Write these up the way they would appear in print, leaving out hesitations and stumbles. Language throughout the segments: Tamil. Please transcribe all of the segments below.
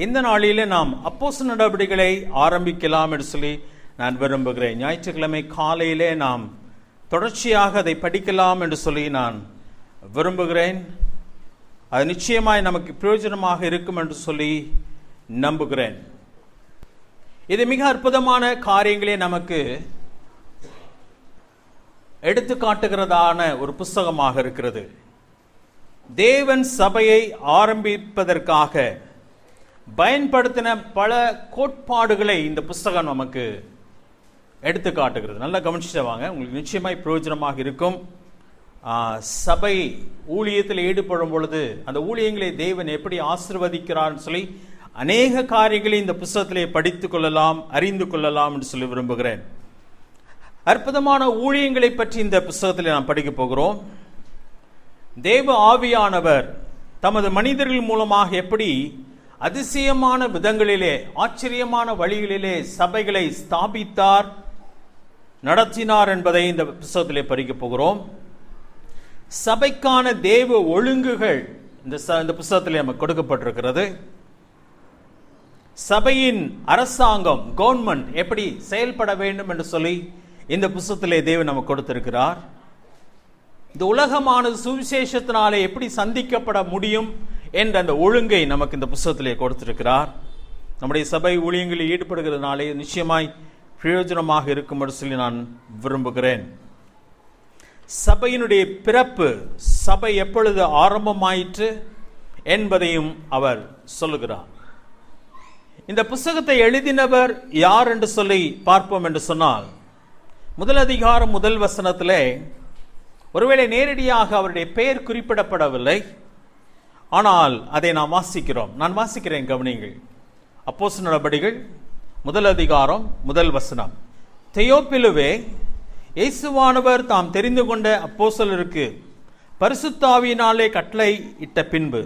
இந்த நாளிலே நாம் அப்போஸ்தலர் நடவடிக்கைகளை ஆரம்பிக்கலாம் என்று சொல்லி நான் விரும்புகிறேன். ஞாயிற்றுக்கிழமை காலையிலே நாம் தொடர்ச்சியாக அதை படிக்கலாம் என்று சொல்லி நான் விரும்புகிறேன். அது நிச்சயமாய் நமக்கு பிரயோஜனமாக இருக்கும் என்று சொல்லி நம்புகிறேன். இது மிக அற்புதமான காரியங்களே நமக்கு எடுத்து காட்டுகிறதான ஒரு புஸ்தகமாக இருக்கிறது. தேவன் சபையை ஆரம்பிப்பதற்காக பயன்படுத்தின பல கோட்பாடுகளை இந்த புஸ்தகம் நமக்கு எடுத்து காட்டுகிறது. நல்லா கவனிச்சுட்டு வாங்க, உங்களுக்கு நிச்சயமாய் பிரயோஜனமாக இருக்கும். சபை ஊழியத்தில் ஈடுபடும் பொழுது அந்த ஊழியங்களை தேவன் எப்படி ஆசீர்வதிக்கிறார்னு சொல்லி அநேக காரியங்களை இந்த புஸ்தகத்திலே படித்து கொள்ளலாம், அறிந்து கொள்ளலாம் என்று சொல்லி விரும்புகிறேன். அற்புதமான ஊழியங்களை பற்றி இந்த புஸ்தகத்தில் நாம் படிக்க போகிறோம். தேவ ஆவியானவர் தமது மனிதர்கள் மூலமாக எப்படி அதிசயமான விதங்களிலே, ஆச்சரியமான வழிகளிலே சபைகளை ஸ்தாபித்தார், நடத்தினார் என்பதை இந்த புஸ்தகத்திலே படிக்க போகிறோம். சபைக்கான தேவ ஒழுங்குகள் இந்த புஸ்தகத்திலே நமக்கு கொடுக்கப்பட்டிருக்கிறது. சபையின் அரசாங்கம், கவர்மெண்ட் எப்படி செயல்பட வேண்டும் என்று சொல்லி இந்த புஸ்தகத்திலே தேவன் நமக்கு கொடுத்திருக்கிறார். இந்த உலகமானது சுவிசேஷத்தினாலே எப்படி சந்திக்கப்பட முடியும் என்ற அந்த ஒழுங்கை நமக்கு இந்த புஸ்தகத்திலே கொடுத்திருக்கிறார். நம்முடைய சபை ஊழியங்களில் ஈடுபடுகிறதுனாலே நிச்சயமாய் பிரயோஜனமாக இருக்கும் என்று சொல்லி நான் விரும்புகிறேன். சபையினுடைய பிறப்பு, சபை எப்பொழுது ஆரம்பமாயிற்று என்பதையும் அவர் சொல்லுகிறார். இந்த புஸ்தகத்தை எழுதினவர் யார் என்று சொல்லி பார்ப்போம் என்று சொன்னால், முதல் அதிகாரம் முதல் வசனத்திலே ஒருவேளை நேரடியாக அவருடைய பெயர் குறிப்பிடப்படவில்லை, ஆனால் அதை நாம் வாசிக்கிறோம். நான் வாசிக்கிறேன், கவனியுங்கள். அப்போஸ்தலர் நடபடிகள் முதல் அதிகாரம் முதல் வசனம். தெயோப்பிலுவே, இயேசுவானவர் தாம் தெரிந்து கொண்ட அப்போஸ்தலருக்கு பரிசுத்த ஆவியினாலே கட்டளை இட்ட பின்பு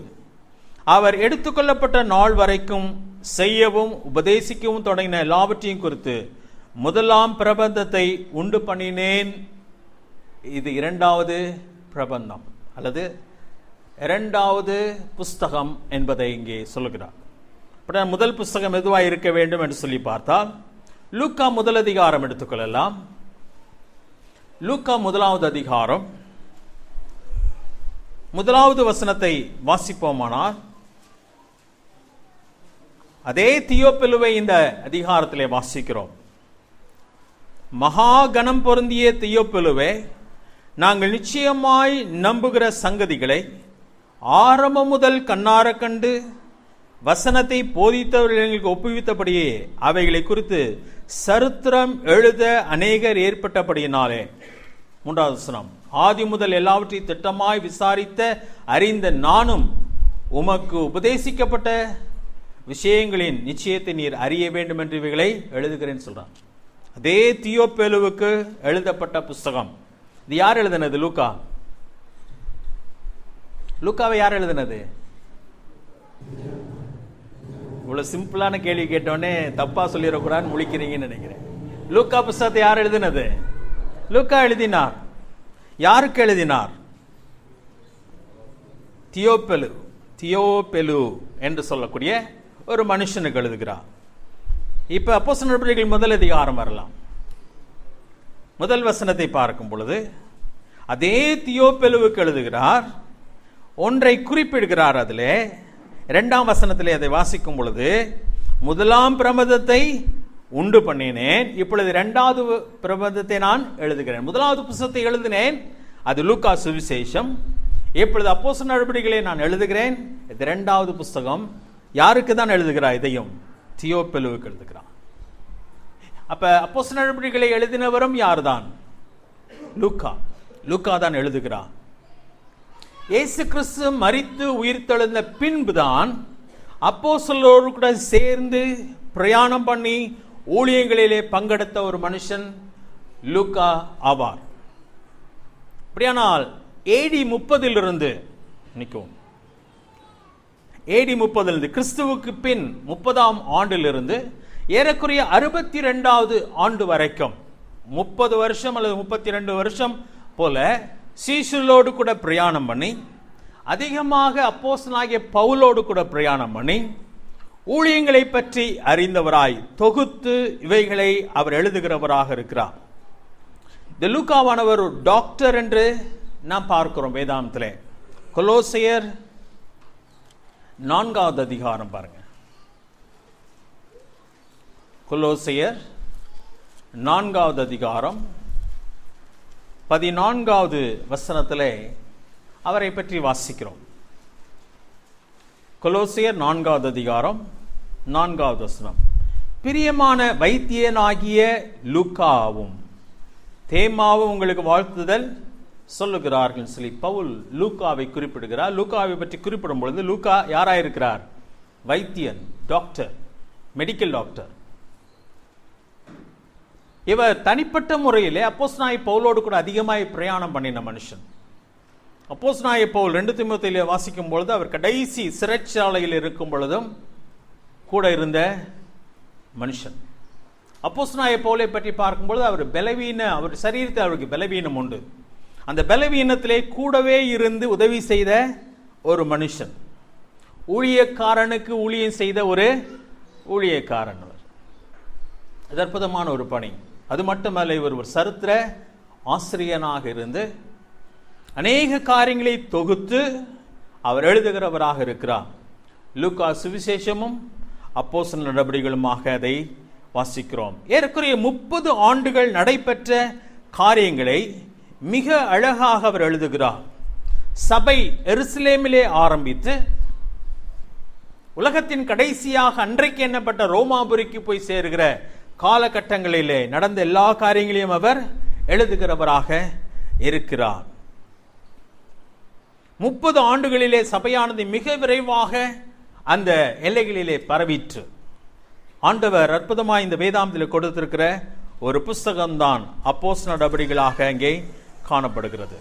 அவர் எடுத்துக்கொள்ளப்பட்ட நாள் வரைக்கும் செய்யவும் உபதேசிக்கவும் தொடங்கின எல்லாவற்றையும் குறித்து முதலாம் பிரபந்தத்தை உண்டு பண்ணினேன். இது இரண்டாவது பிரபந்தம் அல்லது இரண்டாவது புஸ்தகம் என்பதை இங்கே சொல்லுகிறார். முதல் புஸ்தகம் எதுவாக இருக்க வேண்டும் என்று சொல்லி பார்த்தால் லூக்கா முதல் அதிகாரம் எடுத்துக்கொள்ளலாம். லூக்கா முதலாவது அதிகாரம் முதலாவது வசனத்தை வாசிப்போமானால், அதே தியோப்பிலுவை இந்த அதிகாரத்திலே வாசிக்கிறோம். மகா கணம் பொருந்திய தியோப்பிலுவே, நாங்கள் நிச்சயமாய் நம்புகிற சங்கதிகளை ஆரம்பம் முதல் கண்ணார கண்டு வசனத்தை போதித்தவர்களுக்கு ஒப்புவித்தபடியே அவைகளை குறித்து சரித்திரம் எழுத அநேகர் ஏற்பட்டபடியினாலே. மூன்றாவது வசனம். ஆதி முதல் எல்லாவற்றையும் திட்டமாய் விசாரித்த அறிந்த நானும் உமக்கு உபதேசிக்கப்பட்ட விஷயங்களின் நிச்சயத்தை நீர் அறிய வேண்டும் என்று இவைகளை எழுதுகிறேன் சொல்றான். அதே தியோப்பேலுவுக்கு எழுதப்பட்ட புஸ்தகம். இது யார் எழுதினது? லூக்கா. லூக்காவை யார் எழுதினது? இவ்வளவு சிம்பிளான கேள்வி கேட்டோடனே தப்பா சொல்லிடக்கூடாதுன்னு முழிக்கிறீங்கன்னு நினைக்கிறேன். லூக்கா புஸ்தகத்தை யார் எழுதினது? லூக்கா எழுதினார். யாருக்கு எழுதினார்? தியோப்பெலு என்று சொல்லக்கூடிய ஒரு மனுஷனுக்கு எழுதுகிறார். இப்ப அப்போஸ்தலர் நடபடிகள் முதல் அதிகாரம் வரலாம். முதல் வசனத்தை பார்க்கும் பொழுது அதே தியோப்பெலுவுக்கு எழுதுகிறார். ஒன்றை குறிப்பிடுகிறார். அதிலே இரண்டாம் வசனத்திலே அதை வாசிக்கும் பொழுது முதலாம் பிரபந்தத்தை உண்டு பண்ணினேன், இப்பொழுது இரண்டாவது பிரபந்தத்தை நான் எழுதுகிறேன். முதலாவது புஸ்தகத்தை எழுதினேன், அது லூக்கா சுவிசேஷம். இப்பொழுது அப்போஸ்தலர் நடபடிகளை நான் எழுதுகிறேன், இது இரண்டாவது புஸ்தகம். யாருக்கு தான் எழுதுகிறார்? இதையும் தியோப்பெலுவுக்கு எழுதுகிறார். அப்ப அப்போஸ்தலர் நடபடிகளை எழுதினவரும் யார்தான்? லூக்கா. லூக்கா தான் எழுதுகிறார். இயேசு கிறிஸ்து மரித்து உயிர்த்தெழுந்த பின்புதான் அப்போஸ்தலரோடு கூட சேர்ந்து பிரயாணம் பண்ணி ஊழியங்களிலே பங்கெடுத்த ஒரு மனுஷன் லூக்கா ஆவார். அப்படியானால் ஏடி 30 நிற்கும். ஏடி 30 கிறிஸ்துவுக்கு பின் 30ஆம் ஆண்டிலிருந்து ஏறக்குறைய 62வது ஆண்டு வரைக்கும் 30 வருஷம் அல்லது 32 வருஷம் போல சீஷர்களோடு கூட பிரயாணம் பண்ணி, அதிகமாக அப்போஸ்தலனாகிய பவுலோடு கூட பிரயாணம் பண்ணி ஊழியங்களை பற்றி அறிந்தவராய் தொகுத்து இவைகளை அவர் எழுதுகிறவராக இருக்கிறார். இந்த லூக்காவானவர் ஒரு டாக்டர் என்று நாம் பார்க்கிறோம் வேதாந்தத்திலே. கொலோசையர் 4வது அதிகாரம் பாருங்க. கொலோசையர் 4வது அதிகாரம் 14வது வசனத்திலே அவரை பற்றி வாசிக்கிறோம். கொலோசையர் 4வது அதிகாரம் 4வது வசனம். பிரியமான வைத்தியனாகிய லூக்காவும் தேமாவும் உங்களுக்கு வாழ்த்துதல் சொல்லுகிறார்கள் சொல்லி பவுல் லூக்காவை குறிப்பிடுகிறார். லூக்காவை பற்றி குறிப்பிடும் பொழுது லூக்கா யாராயிருக்கிறார்? வைத்தியன், டாக்டர், மெடிக்கல் டாக்டர். இவர் தனிப்பட்ட முறையிலே அப்போஸ்தலனாகிய பவுலோடு கூட அதிகமாய் பிரயாணம் பண்ணின மனுஷன். அப்போஸ்தலனாகிய பவுல் 2 தீமோத்தேயுவிலே வாசிக்கும் பொழுது அவர் கடைசி சிறைச்சாலையில் இருக்கும் பொழுதும் கூட இருந்த மனுஷன். அப்போஸ்தலனாகிய பவுலை பற்றி பார்க்கும்பொழுது அவர் சரீரத்தில் அவருக்கு பலவீனம் உண்டு. அந்த பலவீனத்திலே கூடவே இருந்து உதவி செய்த ஒரு மனுஷன், ஊழியக்காரனுக்கு ஊழியம் செய்த ஒரு ஊழியக்காரன். அது அற்புதமான ஒரு பணி. அது மட்டுமல்ல, இவர் ஒரு சரித்திர ஆசிரியனாக இருந்து அநேக காரியங்களை தொகுத்து அவர் எழுதுகிறவராக இருக்கிறார். லூக்கா சுவிசேஷமும் அப்போஸ்தலர் நடபடிகளுமாக அதை வாசிக்கிறோம். ஏறக்குறைய 30 ஆண்டுகள் நடைபெற்ற காரியங்களை மிக அழகாக அவர் எழுதுகிறார். சபை எருசலேமிலே ஆரம்பித்து உலகத்தின் கடைசியாக அன்றைக்கு எண்ணப்பட்ட ரோமாபுரிக்கு போய் சேருகிற காலகட்டங்களிலே நடந்த எல்லா காரியங்களையும் அவர் எழுதுகிறவராக இருக்கிறார். 30 ஆண்டுகளிலே சபையானது மிக விரைவாக அந்த எல்லைகளிலே பரவிற்று. ஆண்டவர் அற்புதமாய் இந்த வேதாந்தத்தில் கொடுத்திருக்கிற ஒரு புஸ்தகம்தான் அப்போஸ்தலர் நடபடிகளாக அங்கே காணப்படுகிறது.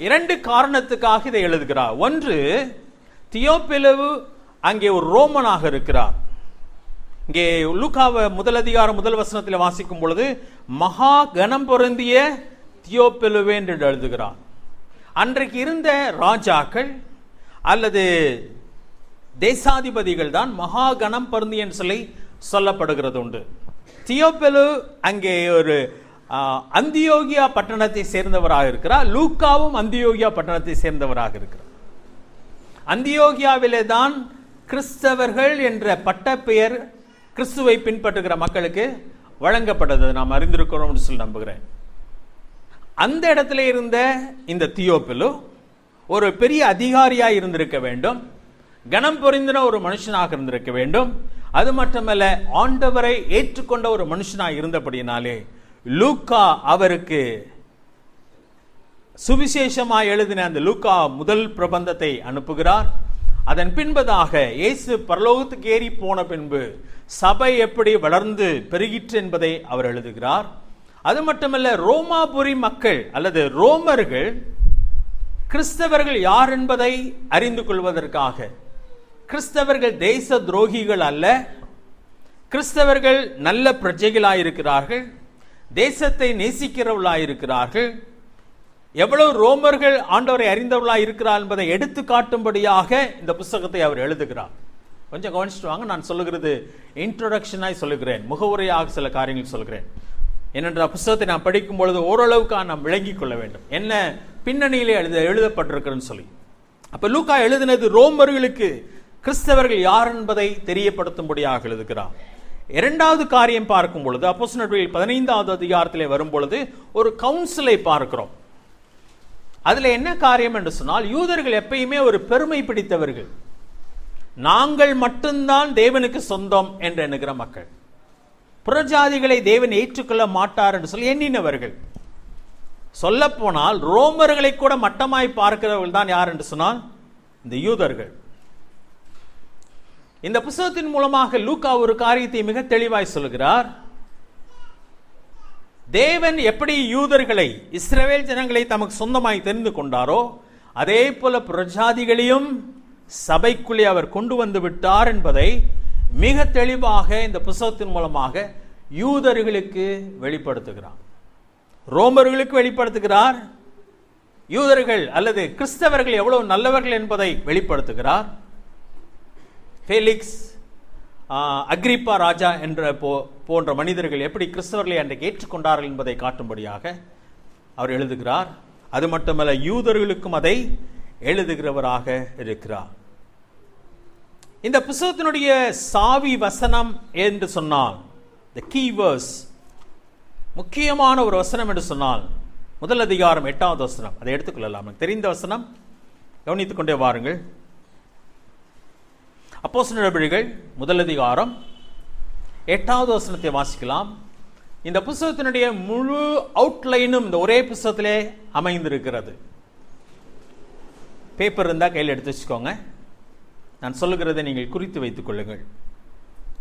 2 காரணத்துக்காக இதை எழுதுகிறார். ஒன்று, தியோப்பிலு அங்கே ஒரு ரோமனாக இருக்கிறார். இங்கே லூக்காவை 1 அதிகாரம் 1 வசனத்தில் வாசிக்கும் பொழுது மகா கனம் பொருந்திய தியோப்பிலுவே என்று எழுதுகிறார். அன்றைக்கு இருந்த ராஜாக்கள் அல்லது தேசாதிபதிகள் தான் மகா கனம் பொருந்திய என்று சொல்லி சொல்லப்படுகிறது உண்டு. தியோப்பிலு அங்கே ஒரு அந்தியோகியா பட்டணத்தை சேர்ந்தவராக இருக்கிறார். லூக்காவும் அந்தியோகியா பட்டணத்தை சேர்ந்தவராக இருக்கிறார். அந்தியோகியாவிலே தான் கிறிஸ்தவர்கள் என்ற பட்டப்பெயர் கிறிஸ்துவை பின்பற்றுகிற மக்களுக்கு வழங்கப்பட்டது நாம் அறிந்திருக்கிறோம் என்று சொல்லி நம்புகிறேன். அந்த இடத்துல இருந்த இந்த தியோப்பிலு ஒரு பெரிய அதிகாரியாக இருந்திருக்க வேண்டும், கனம் பொருந்தின ஒரு மனுஷனாக இருந்திருக்க வேண்டும். அது மட்டுமல்ல, ஆண்டவரை ஏற்றுக்கொண்ட ஒரு மனுஷனாக இருந்தபடினாலே லூக்கா அவருக்கு சுவிசேஷமாய் எழுதின அந்த லூக்கா முதல் பிரபந்தத்தை அனுப்புகிறார். அதன் பின்பதாக இயேசு பரலோகத்துக்கு ஏறி போன பின்பு சபை எப்படி வளர்ந்து பெருகிற்று என்பதை அவர் எழுதுகிறார். அது மட்டுமல்ல, ரோமாபுரி மக்கள் அல்லது ரோமர்கள் கிறிஸ்தவர்கள் யார் என்பதை அறிந்து கொள்வதற்காக, கிறிஸ்தவர்கள் தேச துரோகிகள் அல்ல, கிறிஸ்தவர்கள் நல்ல பிரஜைகளாயிருக்கிறார்கள், தேசத்தை நேசிக்கிறவர்களாயிருக்கிறார்கள், எவ்வளவு ரோமர்கள் ஆண்டவரை அறிந்தவர்களாக இருக்கிறார் என்பதை எடுத்து காட்டும்படியாக இந்த புத்தகத்தை அவர் எழுதுகிறார். கொஞ்சம் கவனிச்சுட்டு வாங்க. நான் சொல்லுகிறது இன்ட்ரோடக்ஷனாய் சொல்லுகிறேன், முகவுரையாக சில காரியங்கள் சொல்கிறேன். ஏனென்றால் புத்தகத்தை நான் படிக்கும் பொழுது ஓரளவுக்கு நாம் விளங்கிக் கொள்ள வேண்டும் என்ன பின்னணியிலே எழுதப்பட்டிருக்கிறேன்னு சொல்லி. அப்ப லூக்கா எழுதினது ரோமர்களுக்கு கிறிஸ்தவர்கள் யார் என்பதை தெரியப்படுத்தும்படியாக எழுதுகிறார். 2வது காரியம் பார்க்கும் பொழுது அப்போஸ்தலர் நடபடிகள் 15வது அதிகாரத்திலே வரும் பொழுது ஒரு கவுன்சிலை பார்க்கிறோம். அதுல என்ன காரியம் என்று சொன்னால், யூதர்கள் எப்பயுமே ஒரு பெருமை பிடித்தவர்கள், நாங்கள் மட்டும்தான் தேவனுக்கு சொந்தம் என்று எண்ணுகிற மக்கள், புறஜாதிகளை தேவன் ஏற்றுக்கொள்ள மாட்டார் என்று சொல்லி எண்ணினவர்கள். சொல்ல போனால் ரோமர்களை கூட மட்டமாய் பார்க்கிறவர்கள் தான் யார் என்று சொன்னால் இந்த யூதர்கள். இந்த புத்தகத்தின் மூலமாக லூக்கா ஒரு காரியத்தை மிக தெளிவாய் சொல்கிறார். தேவன் எப்படி யூதர்களை, இஸ்ரவேல் ஜனங்களை தமக்கு சொந்தமாய் தெரிந்து கொண்டாரோ அதே போல பிரஜாதிகளையும் சபைக்குள்ளே அவர் கொண்டு வந்து விட்டார் என்பதை மிக தெளிவாக இந்த புத்தகத்தின் மூலமாக யூதர்களுக்கு வெளிப்படுத்துகிறார், ரோமர்களுக்கு வெளிப்படுத்துகிறார், யூதர்கள் அல்லது கிறிஸ்தவர்கள் எவ்வளவு நல்லவர்கள் என்பதை வெளிப்படுத்துகிறார். ஃபெலிக்ஸ் அக்ரிப்பா ராஜா என்ற போன்ற மனிதர்கள் எப்படி கிறிஸ்தவர்களை அன்றைக்கு ஏற்றுக்கொண்டார்கள் என்பதை காட்டும்படியாக அவர் எழுதுகிறார். அது மட்டுமல்ல, யூதர்களுக்கும் அதை எழுதுகிறவராக இருக்கிறார். இந்த புத்தகத்தினுடைய சாவி வசனம் என்று சொன்னால், the key verse, முக்கியமான ஒரு வசனம் என்று சொன்னால் முதல் அதிகாரம் 8வது வசனம். அதை எடுத்துக்கொள்ளலாம். தெரிந்த வசனம், கவனித்துக் கொண்டே வாருங்கள். அப்போஸ்தலர் நடபடிகள் முதல் அதிகாரம் 8வது வசனத்தை வாசிக்கலாம். இந்த புத்தகத்தினுடைய முழு அவுட்லைனும் இந்த ஒரே புத்தகத்திலே அமைந்திருக்கிறது. பேப்பர் இருந்தால் கையில் எடுத்து வச்சுக்கோங்க. நான் சொல்லுகிறதை நீங்கள் குறித்து வைத்துக் கொள்ளுங்கள்.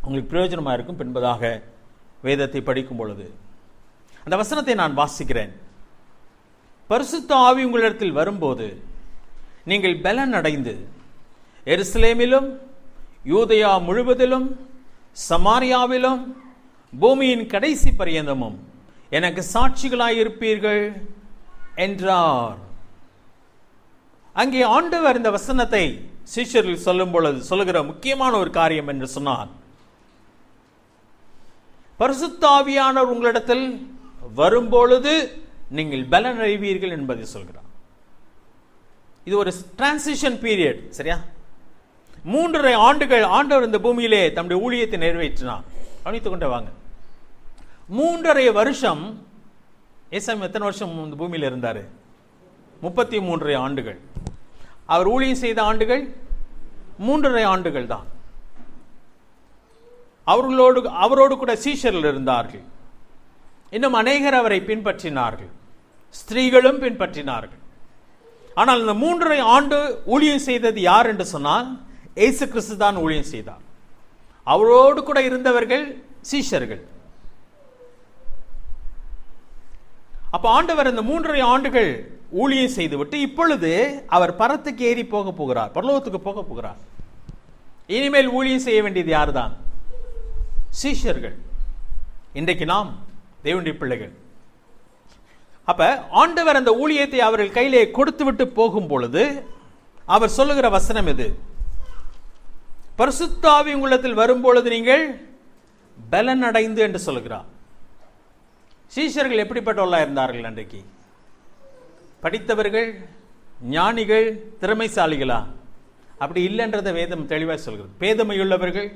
உங்களுக்கு பிரயோஜனமாக இருக்கும் என்பதாக வேதத்தை படிக்கும் பொழுது. அந்த வசனத்தை நான் வாசிக்கிறேன். பரிசுத்த ஆவி உங்களிடத்தில் வரும்போது நீங்கள் பலன் அடைந்து எருசலேமிலும் யூதேயா முழுவதிலும் சமாரியாவிலும் பூமியின் கடைசி பரியந்தமும் எனக்கு சாட்சிகளாயிருப்பீர்கள் என்றார். அங்கே ஆண்டவர் இந்த வசனத்தை சீஷர்கள் சொல்லும் பொழுது சொல்லுகிற முக்கியமான ஒரு காரியம் என்று சொன்னார், பரிசுத்த ஆவியானவர் உங்களிடத்தில் வரும்பொழுது நீங்கள் பலன் அடைவீர்கள் என்பதை சொல்கிறார். இது ஒரு டிரான்சிஷன் பீரியட். சரியா? 3.5 ஆண்டுகள் ஆண்டவர் இந்த பூமியிலே தம்முடைய ஊழியத்தை நிறைவேற்றினார். கவனித்துக் கொண்டே வாங்க. 3.5 வருஷம். ஏசாமி எத்தனை வருஷம் இந்த பூமியில் இருந்தார்? 33.5 ஆண்டுகள். அவர் ஊழியம் செய்த ஆண்டுகள் 3.5 ஆண்டுகள் தான். அவரோடு கூட சீஷர்கள் இருந்தார்கள். இன்னும் அநேகர் அவரை பின்பற்றினார்கள். ஸ்திரீகளும் பின்பற்றினார்கள். ஆனால் இந்த 3.5 ஆண்டு ஊழியம் செய்தது யார் என்று சொன்னால் இயேசு கிறிஸ்து தான் ஊழியம் செய்தார். அவரோடு கூட இருந்தவர்கள் சீஷர்கள். அப்ப ஆண்டவர் இந்த 3.5 ஆண்டுகள் ஊழியம் செய்துவிட்டு இப்பொழுது அவர் பரத்துக்கு ஏறி போக போகிறார், பரலோகத்துக்கு போக போகிறார். இனிமேல் ஊழியம் செய்ய வேண்டியது யார்தான்? சீஷர்கள். இன்றைக்கு நாம் தேவனுடைய பிள்ளைகள். அப்ப ஆண்டவர் அந்த ஊழியத்தை அவர்கள் கையிலே கொடுத்து விட்டு போகும் பொழுது அவர் சொல்லுகிற வசனம் இது, பரிசுத்த ஆவி உங்களிடத்தில் வரும்பொழுது நீங்கள் பலன் அடைந்து என்று சொல்லுகிறார். சீஷர்கள் எப்படிப்பட்டவர்களாக இருந்தார்கள் அன்றைக்கு? படித்தவர்கள், ஞானிகள், திறமைசாலிகளா? அப்படி இல்லைன்றதை வேதம் தெளிவாக சொல்கிறது. பேதமையுள்ளவர்கள்,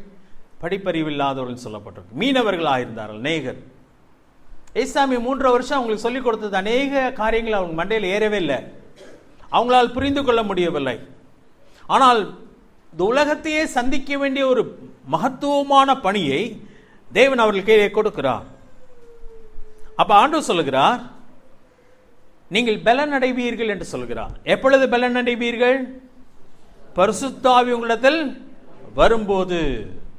படிப்பறிவு இல்லாதவர்கள் சொல்லப்பட்டிருக்கு. மீனவர்களாக இருந்தார்கள் அநேகர். ஏசாமி 3 வருஷம் அவங்களுக்கு சொல்லிக் கொடுத்தது அநேக காரியங்கள் அவங்க மண்டையில் ஏறவே இல்லை, அவங்களால் புரிந்து கொள்ள முடியவில்லை. ஆனால் இந்த உலகத்தையே சந்திக்க வேண்டிய ஒரு மகத்துவமான பணியை தேவன் அவர்கள் கையிலே கொடுக்கிறார். அப்ப ஆண்டவர் சொல்லுகிறார், நீங்கள் பலன் அடைவீர்கள் என்று சொல்கிறார். எப்பொழுது பலன் அடைவீர்கள்? பரிசுத்த ஆவி உங்களிடத்தில் வரும்போது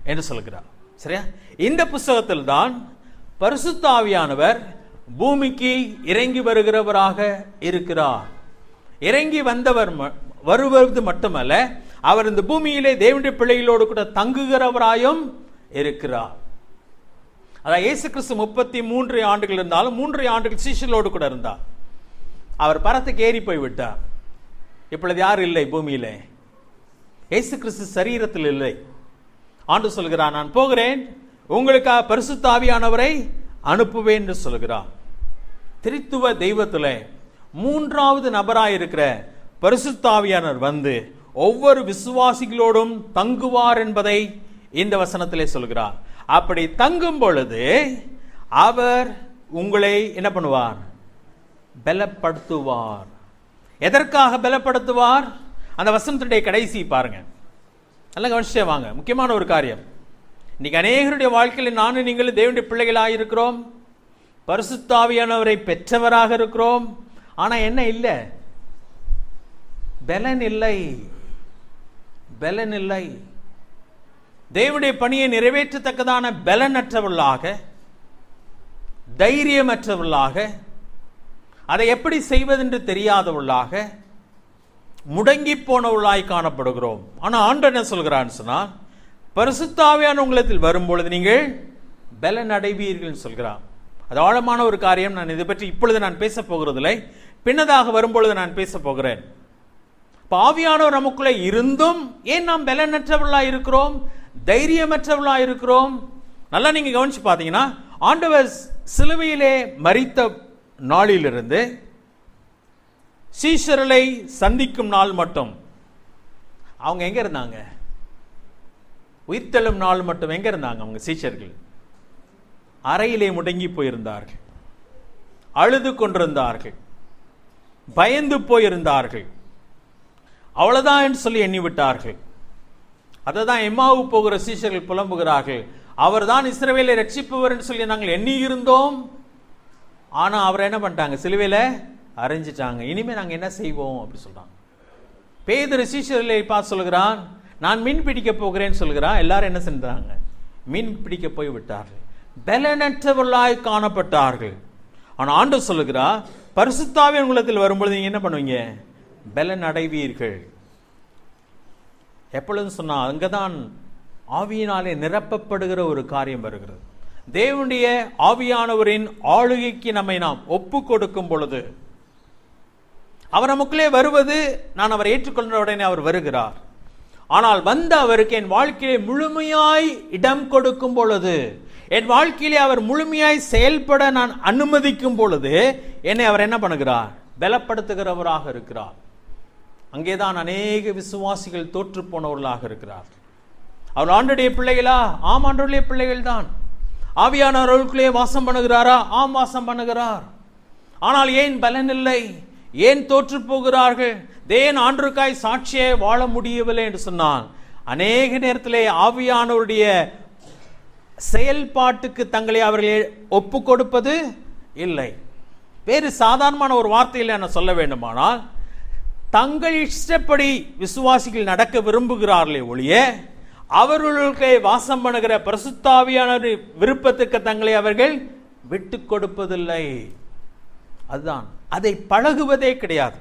என்று சொல்கிறார். சரியா? இந்த புத்தகத்தில் தான் பரிசுத்த ஆவியானவர் பூமிக்கு இறங்கி வருகிறவராக இருக்கிறார். இறங்கி வந்தவர் வருவது மட்டுமல்ல, அவர் இந்த பூமியிலே தேவனுடைய பிள்ளைகளோடு கூட தங்குகிறவராயும் இருக்கிறார். அதாவது இயேசு கிறிஸ்து 33 ஆண்டுகள் இருந்தாலும் 3 ஆண்டுகள் சீஷர்களோடு கூட இருந்தார். அவர் பரத்துக்கு ஏறி போய்விட்டார். இப்பொழுது யார் இல்லை பூமியிலே? இயேசு கிறிஸ்து சரீரத்தில் இல்லை. ஆண்டவர் சொல்கிறார், நான் போகிறேன், உங்களுக்காக பரிசுத்த ஆவியானவரை அனுப்புவேன் என்று சொல்கிறார். திரித்துவ தெய்வத்தில் 3வது நபராக இருக்கிற பரிசுத்த ஆவியானவர் வந்து ஒவ்வொரு விசுவாசிகளோடும் தங்குவார் என்பதை இந்த வசனத்திலே சொல்கிறார். அப்படி தங்கும் பொழுது அவர் உங்களை என்ன பண்ணுவார்? பலப்படுத்துவார். எதற்காக பலப்படுத்துவார்? அந்த வசனத்துடைய கடைசி பாருங்க, நல்லா கவனிச்சே வாங்க. முக்கியமான ஒரு காரியம். இன்னைக்கு அநேகருடைய வாழ்க்கையில் நானும் நீங்களும் தேவனுடைய பிள்ளைகளாக இருக்கிறோம், பரிசுத்த ஆவியானவரை பெற்றவராக இருக்கிறோம். ஆனா என்ன இல்லை? பலன் இல்லை. பலன் இல்லை. தேவனுடைய பணியை நிறைவேற்றத்தக்கதான பலனற்றவர்களாக, தைரியமற்றவர்களாக, அதை எப்படி செய்வதென்று தெரியாதவர்களாக, முடங்கி போனவர்களாய் காணப்படுகிறோம். ஆனா ஆண்டவர் என்ன சொல்கிறான்னு சொன்னால், பரிசுத்த ஆவியானவர் உங்களிடத்தில் வரும்பொழுது நீங்கள் பலன் அடைவீர்கள் சொல்கிறார். அது ஆழமான ஒரு காரியம். நான் இதை பற்றி இப்பொழுது நான் பேச போகிறதில்லை, பின்னதாக வரும்பொழுது நான் பேச போகிறேன். ஆவியானவர் நமக்குள்ளே இருந்தும் ஏன் நாம் பலனற்றவர்களாக இருக்கிறோம்? தைரியமற்றவர்களா இருக்கிறோம். நல்லா நீங்க கவனிச்சு பார்த்தீங்கன்னா, ஆண்டவர் சிலுவையிலே மரித்த நாளிலிருந்து சீஷர்களை சந்திக்கும் நாள் மட்டும் அவங்க எங்க இருந்தாங்க? உயிர்த்தெழும் நாள் மட்டும் எங்க இருந்தாங்க? அவங்க சீஷர்கள் அறையிலே முடங்கி போயிருந்தார்கள், அழுது கொண்டிருந்தார்கள், பயந்து போயிருந்தார்கள். அவ்வளவுதான் என்று சொல்லி எண்ணி விட்டார்கள். அதை தான் எம்மாவு போகிற சீஷர்கள் புலம்புகிறார்கள். அவர் தான் இஸ்ரவேலை ரட்சிப்பவர் என்று சொல்லி நாங்கள் எண்ணி இருந்தோம். ஆனா அவர் என்ன பண்ணிட்டாங்க? சிலுவையில அரைஞ்சிட்டாங்க. இனிமே நாங்க என்ன செய்வோம் அப்படி சொல்றாங்க. பேதுரு சீஷர்களை பார்த்து சொல்கிறான், நான் மீன் பிடிக்க போகிறேன்னு சொல்கிறான். எல்லாரும் என்ன செஞ்சாங்க? மீன் பிடிக்க போய் விட்டார்கள். பலனற்றவர்களாய் காணப்பட்டார்கள். ஆனா ஆண்டவர் சொல்லுகிறார், பரிசுத்தாவின் உள்ளத்தில் வரும்பொழுது நீங்க என்ன பண்ணுவீங்க? பலன் அடைவீர்கள். எப்பொழுதும் சொன்னா அங்கதான் ஆவியினாலே நிரப்பப்படுகிற ஒரு காரியம் வருகிறது. தேவனுடைய ஆவியானவரின் ஆளுகைக்கு நம்மை நாம் ஒப்பு கொடுக்கும் பொழுது அவர் நமக்குள்ளே வருவது, நான் அவரை ஏற்றுக்கொண்ட உடனே அவர் வருகிறார். ஆனால் வந்த அவருக்கு என் வாழ்க்கையிலே முழுமையாய் இடம் கொடுக்கும் பொழுது, என் வாழ்க்கையிலே அவர் முழுமையாய் செயல்பட நான் அனுமதிக்கும் பொழுது என்னை அவர் என்ன பண்ணுகிறார்? பலப்படுத்துகிறவராக இருக்கிறார். அங்கேதான் அநேக விசுவாசிகள் தோற்று போனவர்களாக இருக்கிறார். அவர் ஆண்டவருடைய பிள்ளைகளா? ஆம், ஆண்டவருடைய பிள்ளைகள் தான். ஆவியானவர்களுக்குள்ளே வாசம் பண்ணுகிறாரா? ஆம், வாசம் பண்ணுகிறார். ஆனால் ஏன் பலன் இல்லை? ஏன் தோற்று போகிறார்கள்? தேவன் ஆண்டவருக்காய் சாட்சியை வாழ முடியவில்லை என்று சொன்னான். அநேக நேரத்திலே ஆவியானவருடைய செயல்பாட்டுக்கு தங்களை அவர்கள் ஒப்பு கொடுப்பது இல்லை. வேறு சாதாரணமான ஒரு வார்த்தையில் என்ன சொல்ல வேண்டுமானால், தங்கள் இஷ்டப்படி விசுவாசிகள் நடக்க விரும்புகிறார்களே ஒழிய அவர்களுக்கு வாசம் பண்ணுகிற பரிசுத்த ஆவியானவர் விருப்பத்துக்கு தங்களை அவர்கள் விட்டு கொடுப்பதில்லை. அதுதான், அதை பழகுவதே கிடையாது.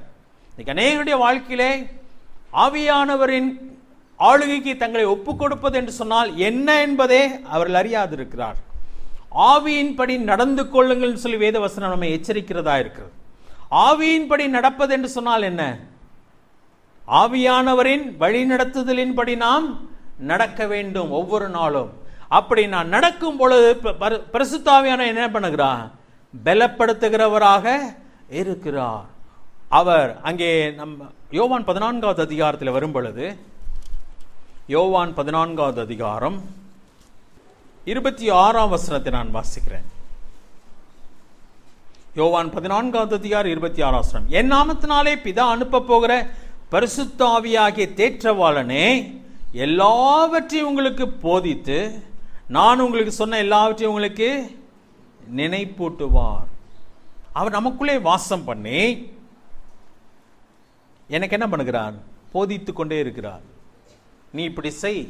அநேகருடைய வாழ்க்கையிலே ஆவியானவரின் ஆளுகைக்கு தங்களை ஒப்பு கொடுப்பது என்று சொன்னால் என்ன என்பதே அவர்கள் அறியாது இருக்கிறார். ஆவியின்படி நடந்து கொள்ளுங்கள் சொல்லி வேத வசனம் நம்மை எச்சரிக்கிறதா இருக்கிறது. ஆவியின்படி நடப்பது என்று சொன்னால் என்ன? ஆவியானவரின் வழி நடத்துதலின்படி நாம் நடக்க வேண்டும் ஒவ்வொரு நாளும். அப்படி நான் நடக்கும் பொழுது பரிசுத்த ஆவியானவர் என்ன பண்ணுகிறார்? பலப்படுத்துகிறவராக இருக்கிறார். அவர் அங்கே நம்ம யோவான் 14வது அதிகாரத்தில் வரும் பொழுது, யோவான் 14வது அதிகாரம் 26ஆம் வசனத்தை நான் வாசிக்கிறேன். யோவான் 14வது அதிகாரம் 26ஆம் வசனம். என் நாமத்தினாலே பிதா அனுப்ப போகிற பரிசுத்த ஆவியாகிய தேற்றவாளனே எல்லாவற்றையும் உங்களுக்கு போதித்து நான் உங்களுக்கு சொன்ன எல்லாவற்றையும் உங்களுக்கு நினைப்பூட்டுவார். அவர் நமக்குள்ளே வாசம் பண்ணி எனக்கு என்ன பண்ணுகிறார்? போதித்து கொண்டே இருக்கிறார். நீ இப்படி செய்,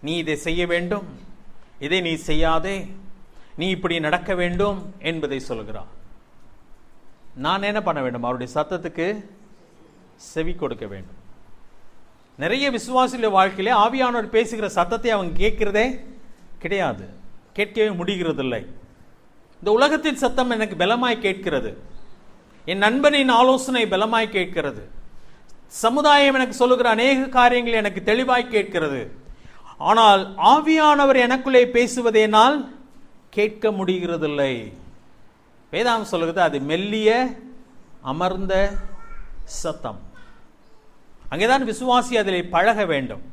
நீ இதை செய்ய வேண்டும், இதை நீ செய்யாதே, நீ இப்படி நடக்க வேண்டும் என்பதை சொல்கிறார். நான் என்ன பண்ண வேண்டும்? அவருடைய சத்தத்துக்கு செவி கொடுக்க வேண்டும். நிறைய விசுவாசிகள் வாழ்க்கையிலே ஆவியானவர் பேசுகிற சத்தத்தை அவங்க கேட்கிறதே கிடையாது, கேட்கவே முடிகிறதில்லை. இந்த உலகத்தின் சத்தம் எனக்கு பலமாய் கேட்கிறது, என் நண்பனின் ஆலோசனை பலமாய் கேட்கிறது, சமுதாயம் எனக்கு சொல்லுகிற அநேக காரியங்கள் எனக்கு தெளிவாய் கேட்கிறது. ஆனால் ஆவியானவர் எனக்குள்ளே பேசுவதை என்னால் கேட்க முடிகிறதில்லை. வேதாகம் சொல்லுகிறது, அது மெல்லிய அமர்ந்த சத்தம். அங்கேதான் விசுவாசி அதில் பழக வேண்டும்,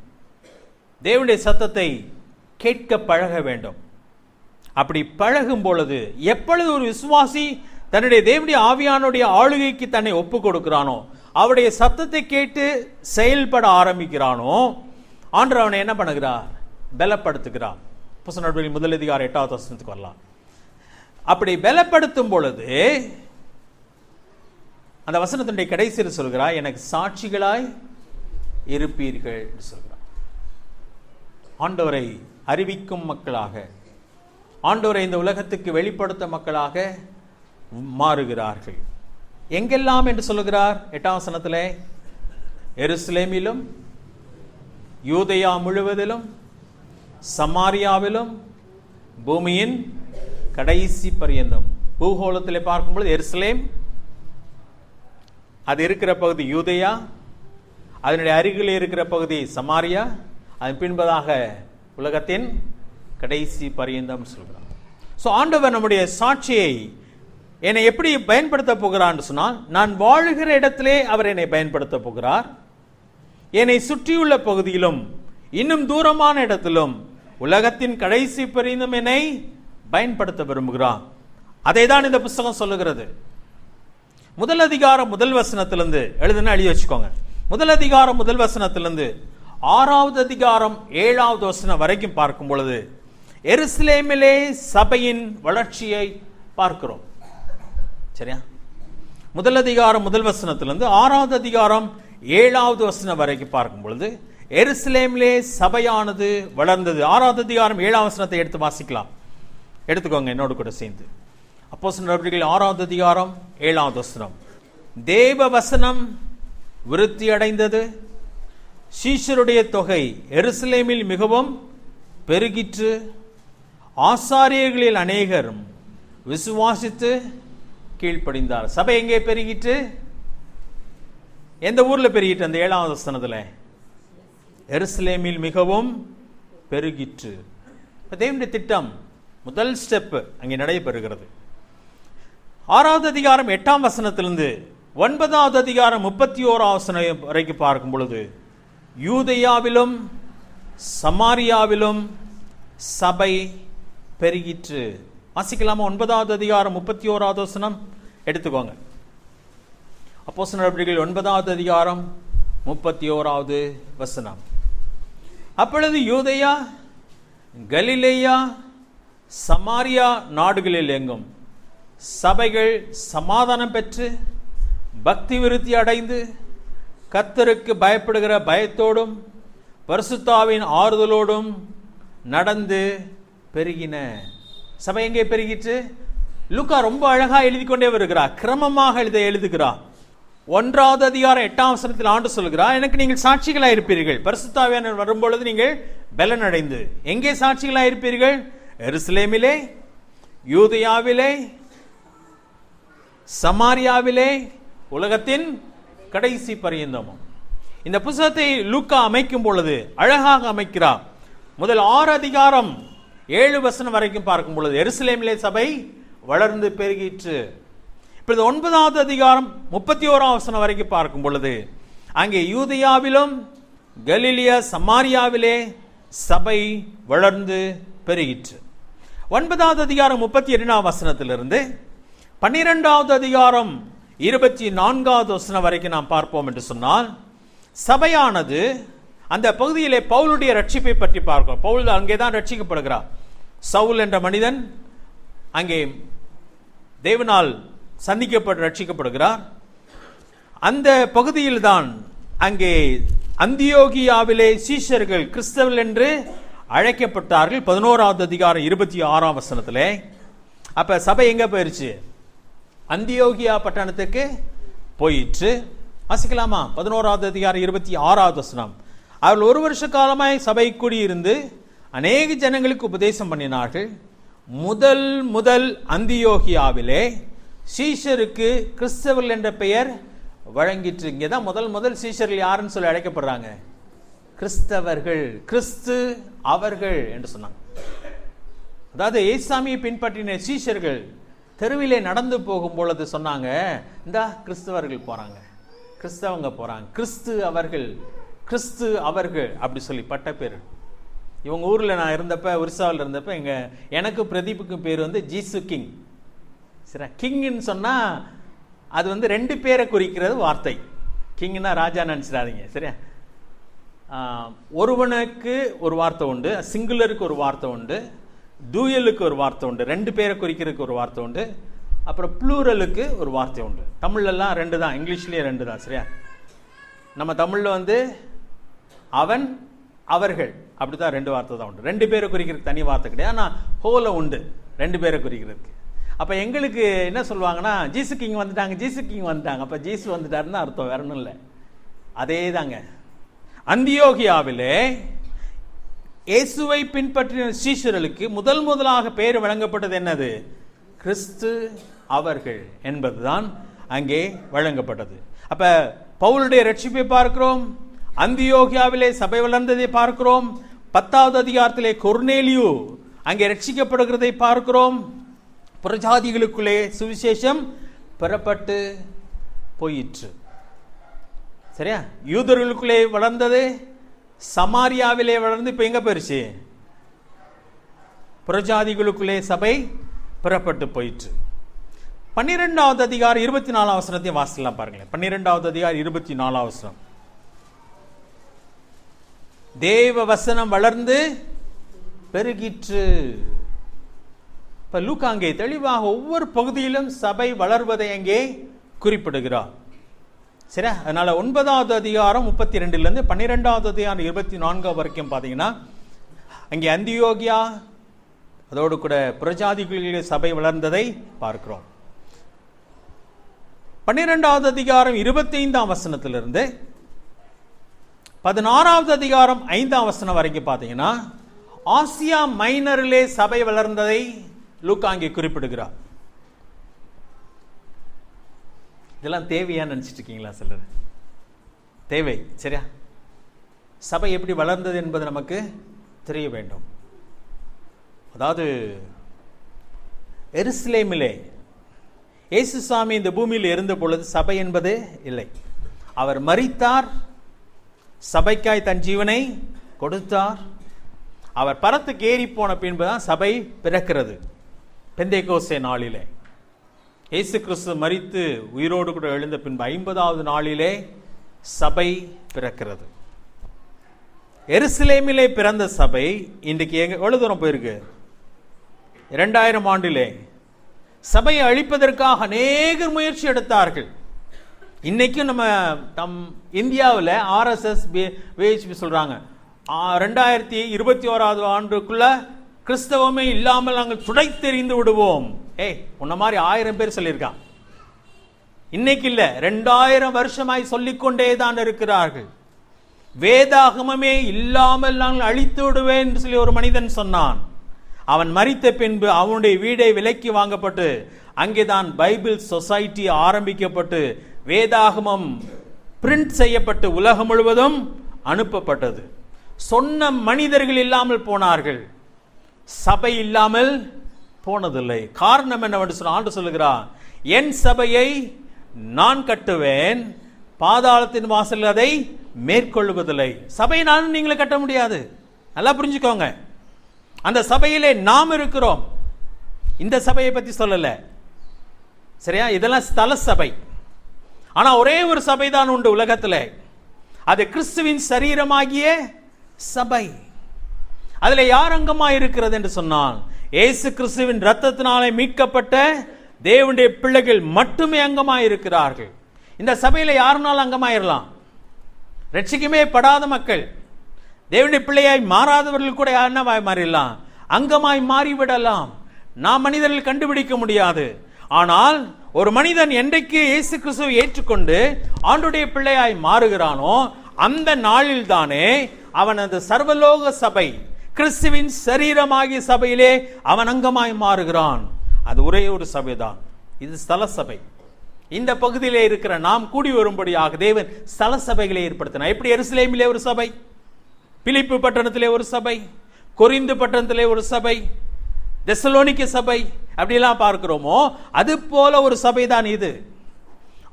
தேவனுடைய சத்தத்தை கேட்க பழக வேண்டும். அப்படி பழகும் பொழுது, எப்பொழுது ஒரு விசுவாசி தன்னுடைய தேவனுடைய ஆவியானுடைய ஆளுகைக்கு தன்னை ஒப்பு கொடுக்கிறானோ, அவருடைய சத்தத்தை கேட்டு செயல்பட ஆரம்பிக்கிறானோ, ஆண்டவர் அவனை என்ன பண்ணுகிறார்? பலப்படுத்துகிறார். அப்போஸ்தலர் முதல் அதிகாரம் 8வது வசனத்துக்கு வரலாம். அப்படி பலப்படுத்தும் பொழுது அந்த வசனத்தினுடைய கடைசியில் சொல்கிறார், எனக்கு சாட்சிகளாய் இருப்பீர்கள் என்று சொல்கிறார். ஆண்டவரை அறிவிக்கும் மக்களாக, ஆண்டவரை இந்த உலகத்துக்கு வெளிப்படுத்த மக்களாக மாறுகிறார்கள். எங்கெல்லாம் என்று சொல்லுகிறார் 8ஆம் வசனத்திலே? எருசலேமிலும், யூதேயா முழுவதிலும், சமாரியாவிலும், பூமியின் கடைசி பரியந்தம். பூகோளத்திலே பார்க்கும்பொழுது எருசலேம், அது இருக்கிற பகுதி யூதேயா, அதனுடைய அருகில் இருக்கிற பகுதி சமாரியா, அதன் பின்பதாக உலகத்தின் கடைசி பரியந்தம் சொல்கிறார். ஸோ ஆண்டவர் நம்முடைய சாட்சியை என்னை எப்படி பயன்படுத்த போகிறான்னு சொன்னால், நான் வாழுகிற இடத்திலே அவர் என்னை பயன்படுத்த போகிறார். என்னை சுற்றியுள்ள பகுதியிலும் இன்னும் தூரமான இடத்திலும் உலகத்தின் கடைசி பரியந்தம் என்னை பயன்படுத்த விரும்புகிறார். அதை தான் இந்த புஸ்தகம் சொல்லுகிறது. முதல் அதிகாரம் முதல் வசனத்திலிருந்து எழுதுன்னு எழுதி வச்சுக்கோங்க. முதல் அதிகாரம் முதல் வசனத்திலிருந்து 6வது அதிகாரம் 7வது வசனம் வரைக்கும் பார்க்கும் பொழுது எருசலேமிலே சபையின் வளர்ச்சியை பார்க்கிறோம். சரியா? முதல் அதிகாரம் முதல் வசனத்திலிருந்து 6வது அதிகாரம் 7வது வசனம் வரைக்கும் பார்க்கும் பொழுது எருசலேமிலே சபையானது வளர்ந்தது. 6வது அதிகாரம் 7வது வசனத்தை எடுத்து வாசிக்கலாம். எடுத்துக்கோங்க என்னோடு கூட சேர்ந்து. அப்போஸ்தலர் நடவடிக்கைகள் 6வது அதிகாரம் 7வது வசனம். தேவ வசனம் விருத்தி அடைந்தது, சீஷருடைய தொகை எருசலேமில் மிகவும் பெருகிற்று, ஆசாரியர்களில் அநேகரும் விசுவாசித்து கீழ்ப்படிந்தார். சபை எங்கே பெருகிற்று? எந்த ஊர்ல பெருகிட்டு? அந்த 7வது வசனத்துல எருசலேமில் மிகவும் பெருகிற்று. தேவனுடைய திட்டம் முதல் ஸ்டெப் அங்கே நடைபெறுகிறது. 6வது அதிகாரம் 8ஆம் வசனத்திலிருந்து 9வது அதிகாரம் 31வது வசனம் வரைக்கும் பார்க்கும் பொழுது யூதேயாவிலும் சமாரியாவிலும் சபை பெருகிற்று. வாசிக்கலாமா? 9வது அதிகாரம் 31வது வசனம் எடுத்துக்கோங்க. அப்போஸ்தலர் நடவடிக்கைகள் 9வது அதிகாரம் 31வது வசனம். அப்பொழுது யூதேயா, கலிலேயா, சமாரியா நாடுகளில் எங்கும் சபைகள் சமாதானம் பெற்று பக்தி விருத்தி அடைந்து கர்த்தருக்கு பயப்படுகிற பயத்தோடும் பரிசுத்தாவின் ஆறுதலோடும் நடந்து பெருகின. சபை எங்கே பெருகிற்று? லூக்கா ரொம்ப அழகா எழுதி கொண்டே வருகிறார், கிரமமாக எழுதுகிறார். 1வது அதிகாரம் 8ஆம் வசனத்தில் ஆண்டு சொல்கிறார், எனக்கு நீங்கள் சாட்சிகளாக இருப்பீர்கள், பரிசுத்தாவியானவர் வரும்பொழுது நீங்கள் பலன் அடைந்து. எங்கே சாட்சிகளாக இருப்பீர்கள்? எருசலேமிலே, யூதேயாவிலே, சமாரியாவிலே, உலகத்தின் கடைசி பரியந்தமும். இந்த புத்தகத்தை லூக்கா அமைக்கும் பொழுது அழகாக அமைக்கிறார். முதல் 6 அதிகாரம் 7 வசனம் வரைக்கும் பார்க்கும் பொழுது எருசலேமிலே சபை வளர்ந்து பெருகிற்று. இப்பொழுது 9வது அதிகாரம் 31வது வசனம் வரைக்கும் பார்க்கும் பொழுது அங்கே யூதேயாவிலும் கலிலேயா சமாரியாவிலே சபை வளர்ந்து பெருகிற்று. 9வது அதிகாரம் 32வது வசனத்திலிருந்து 12வது அதிகாரம் 24வது வசனம் வரைக்கும் நாம் பார்ப்போம் என்று சொன்னால், சபையானது அந்த பகுதியிலே பவுலுடைய ரட்சிப்பை பற்றி பார்க்கிறோம். பவுல் அங்கேதான் ரட்சிக்கப்படுகிறார். சவுல் என்ற மனிதன் அங்கே தேவனால் சந்திக்கப்பட்டு ரட்சிக்கப்படுகிறார். அந்த பகுதியில் தான் அங்கே அந்தியோகியாவிலே சீஷர்கள் கிறிஸ்தவர்கள் என்று அழைக்கப்பட்டார்கள். 11வது அதிகாரம் 26ஆம் வசனத்திலே. அப்ப சபை எங்க போயிருச்சு? அந்தியோகியா பட்டணத்துக்கு போயிற்று. வாசிக்கலாமா? 11வது அதிகாரம் 26வது வசனம். அவர்கள் 1 வருஷ காலமாய் சபை கூடியிருந்து அநேக ஜனங்களுக்கு உபதேசம் பண்ணினார்கள். முதல் அந்தியோகியாவிலே சீஷருக்கு கிறிஸ்தவர்கள் என்ற பெயர் வழங்கிற்று. இங்கேதான் முதல் சீஷர்கள் யாருன்னு சொல்லி அழைக்கப்படுறாங்க? கிறிஸ்தவர்கள், கிறிஸ்து அவர்கள் என்று சொன்னாங்க. அதாவது ஏசாமியை பின்பற்றின சீஷர்கள் தெருவிலே நடந்து போகும் பொழுது சொன்னாங்க, இந்த கிறிஸ்தவர்கள் போறாங்க, கிறிஸ்தவங்க போறாங்க, கிறிஸ்து அவர்கள், கிறிஸ்து அவர்கள் அப்படி சொல்லி பட்ட பேர். இவங்க ஊர்ல நான் இருந்தப்ப, ஒரிசாவில் இருந்தப்ப எனக்கு பிரதீப்புக்கும் பேர் வந்து ஜீசு கிங். சரி, கிங்னு சொன்னா அது வந்து 2 பேரை குறிக்கிறது வார்த்தை. கிங்னா ராஜா நினைச்சிடாதீங்க, சரியா? ஒருவனுக்கு ஒரு வார்த்தை உண்டு, சிங்குலருக்கு ஒரு வார்த்தை உண்டு, டூயலுக்கு ஒரு வார்த்தை உண்டு, 2 பேரை குறிக்கிறதுக்கு ஒரு வார்த்தை உண்டு, அப்புறம் ப்ளூரலுக்கு ஒரு வார்த்தை உண்டு. தமிழ்லாம் 2 தான், இங்கிலீஷ்லயே 2 தான், சரியா? நம்ம தமிழ்ல வந்து அவன் அவர்கள் அப்படிதான் 2 வார்த்தை தான் உண்டு. 2 பேரை குறிக்கிறதுக்கு தனி வார்த்தை கிடையாது. ஆனால் ஹோல உண்டு 2 பேரை குறிக்கிறதுக்கு. அப்ப எங்களுக்கு என்ன சொல்லுவாங்கன்னா, ஜீசு கிங் வந்துட்டாங்க, ஜீசு கிங் வந்துட்டாங்க, அப்ப ஜீசு வந்துட்டாருன்னு அர்த்தம், வேற ஒன்றும் இல்லை. அதே தாங்க. அந்தியோகியாவிலே இயேசுவை பின்பற்றின சீஷர்களுக்கு முதலாக பெயர் வழங்கப்பட்டது என்னது? கிறிஸ்து அவர்கள் என்பதுதான் அங்கே வழங்கப்பட்டது. அப்ப பவுலுடைய ரட்சிப்பை பார்க்கிறோம், அந்தியோகியாவிலே சபை வளர்ந்ததை பார்க்கிறோம். 10வது அதிகாரத்திலே கொர்நேலியு அங்கே ரட்சிக்கப்படுகிறதை பார்க்கிறோம். புறஜாதிகளுக்குள்ளே சுவிசேஷம் பெறப்பட்டு போயிற்று. சரியா? யூதர்களுக்குள்ளே வளர்ந்தது சமாரியாவிலே வளர்ந்து இப்ப எங்க போயிருச்சு? புறஜாதிகளுக்குள்ளே சபை பெறப்பட்டு போயிற்று. 12வது அதிகாரம் 24 வசனத்தை வாசிக்கலாம் பாருங்களேன். 12வது அதிகாரம் 24 வசனம். தேவ வசனம் வளர்ந்து பெருகிற்று. இப்ப லூக்கா அங்கே தெளிவாக ஒவ்வொரு பகுதியிலும் சபை வளர்வதை அங்கே குறிப்பிடுகிறார். சரியா? அதனால 9வது அதிகாரம் 32 இருந்து 12வது அதிகாரம் 24 வரைக்கும் பாத்தீங்கன்னா அங்கே அந்தியோகியா அதோடு கூட புறஜாதிகளிலே சபை வளர்ந்ததை பார்க்கிறோம். 12வது அதிகாரம் 25ஆம் வசனத்திலிருந்து 16வது அதிகாரம் 5ஆம் வசனம் வரைக்கும் பாத்தீங்கன்னா ஆசியா மைனரிலே சபை வளர்ந்ததை லூக்கா அங்கே குறிப்பிடுகிறார். இதெல்லாம் தேவையா நினைச்சிட்டு இருக்கீங்களா சிலர்? தேவை. சரியா? சபை எப்படி வளர்ந்தது என்பது நமக்கு தெரிய வேண்டும். அதாவது எருசலேமிலே இயேசுசாமி இந்த பூமியில் இருந்த பொழுது சபை என்பது இல்லை. அவர் மரித்தார், சபைக்காய் தன் ஜீவனை கொடுத்தார். அவர் பரத்துக்கு ஏறி போன பின்புதான் சபை பிறக்கிறது. பெந்தேகோஸ்தே நாளிலே இயேசு கிறிஸ்து மரித்து உயிரோடு கூட எழுந்த பின்பு 50வது நாளிலே சபை பிறக்கிறது. எருசலேமிலே பிறந்த சபை இன்றைக்கு எவ்வளவு தூரம் போயிருக்கு? 2000 ஆண்டிலே சபையை அழிப்பதற்காக அநேகர் முயற்சி எடுத்தார்கள். இன்னைக்கும் நம் இந்தியாவில் RSS VHP சொல்றாங்க 2021 ஆண்டுக்குள்ள கிறிஸ்தவமே இல்லாமல் நாங்கள் துடைத்தெறிந்து விடுவோம். உன்ன மாதிரி 1000 பேர் சொல்லியிருக்கான். இன்னைக்கு இல்ல, 2000 வருஷமாய் சொல்லிக்கொண்டே தான் இருக்கிறார்கள். வேதாகமமே இல்லாமல் நாங்கள் அழித்து விடுவேன் என்று சொல்லி ஒரு மனிதன் சொன்னான். அவன் மரித்த பின்பு அவனுடைய வீடை விலைக்கு வாங்கப்பட்டு அங்கேதான் பைபிள் சொசைட்டி ஆரம்பிக்கப்பட்டு வேதாகமம் பிரிண்ட் செய்யப்பட்டு உலகம் முழுவதும் அனுப்பப்பட்டது. சொன்ன மனிதர்கள் இல்லாமல் போனார்கள், சபை இல்லாமல் போனதில்லை. காரணம் என்னவென்று சொன்ன ஆண்டு சொல்லுகிறார், என் சபையை நான் கட்டுவேன், பாதாளத்தின் வாசல் அதை மேற்கொள்வதில்லை. சபையை நானும் நீங்களும் கட்ட முடியாது. நல்லா புரிஞ்சுக்கோங்க. அந்த சபையிலே நாம் இருக்கிறோம். இந்த சபையை பத்தி சொல்லல. சரியா? இதெல்லாம் ஸ்தல சபை. ஆனா ஒரே ஒரு சபை தான் உண்டு உலகத்தில். அது கிறிஸ்துவின் சரீரமாகிய சபை. அதுல யார் அங்கமா இருக்கிறது என்று சொன்னால் இயேசு கிறிஸ்துவின் இரத்தத்தினாலே மீட்கப்பட்ட தேவனுடைய பிள்ளைகள் மட்டுமே அங்கமா இருக்கிறார்கள். இந்த சபையில யாருனாலும் அங்கமாயிரலாம். ரட்சிக்கமே படாத மக்கள், தேவனுடைய பிள்ளையாய் மாறாதவர்கள் கூட என்னவாய் மாறிடலாம், அங்கமாய் மாறிவிடலாம். நாம் மனிதர்கள் கண்டுபிடிக்க முடியாது. ஆனால் ஒரு மனிதன் என்றைக்கு இயேசு கிறிஸ்துவை ஏற்றுக்கொண்டு ஆண்டுடைய பிள்ளையாய் மாறுகிறானோ அந்த நாளில் தானே அவன் அந்த சர்வலோக சபை கிறிஸ்துவின் சரீரமாகிய சபையிலே அவன் அங்கமாய் மாறுகிறான். அது ஒரே ஒரு சபைதான். இது ஸ்தல சபை. இந்த பகுதியிலே இருக்கிற நாம் கூடி வரும்படியாக தேவன் ஸ்தல சபைகளை ஏற்படுத்தினார். எப்படி எருசலேமிலே ஒரு சபை, பிலிப்பு பட்டணத்திலே ஒரு சபை, கொரிந்து பட்டணத்திலே ஒரு சபை, தெசலோனிக்க சபை அப்படிலாம் பார்க்கிறோமோ அது போல ஒரு சபை தான் இது.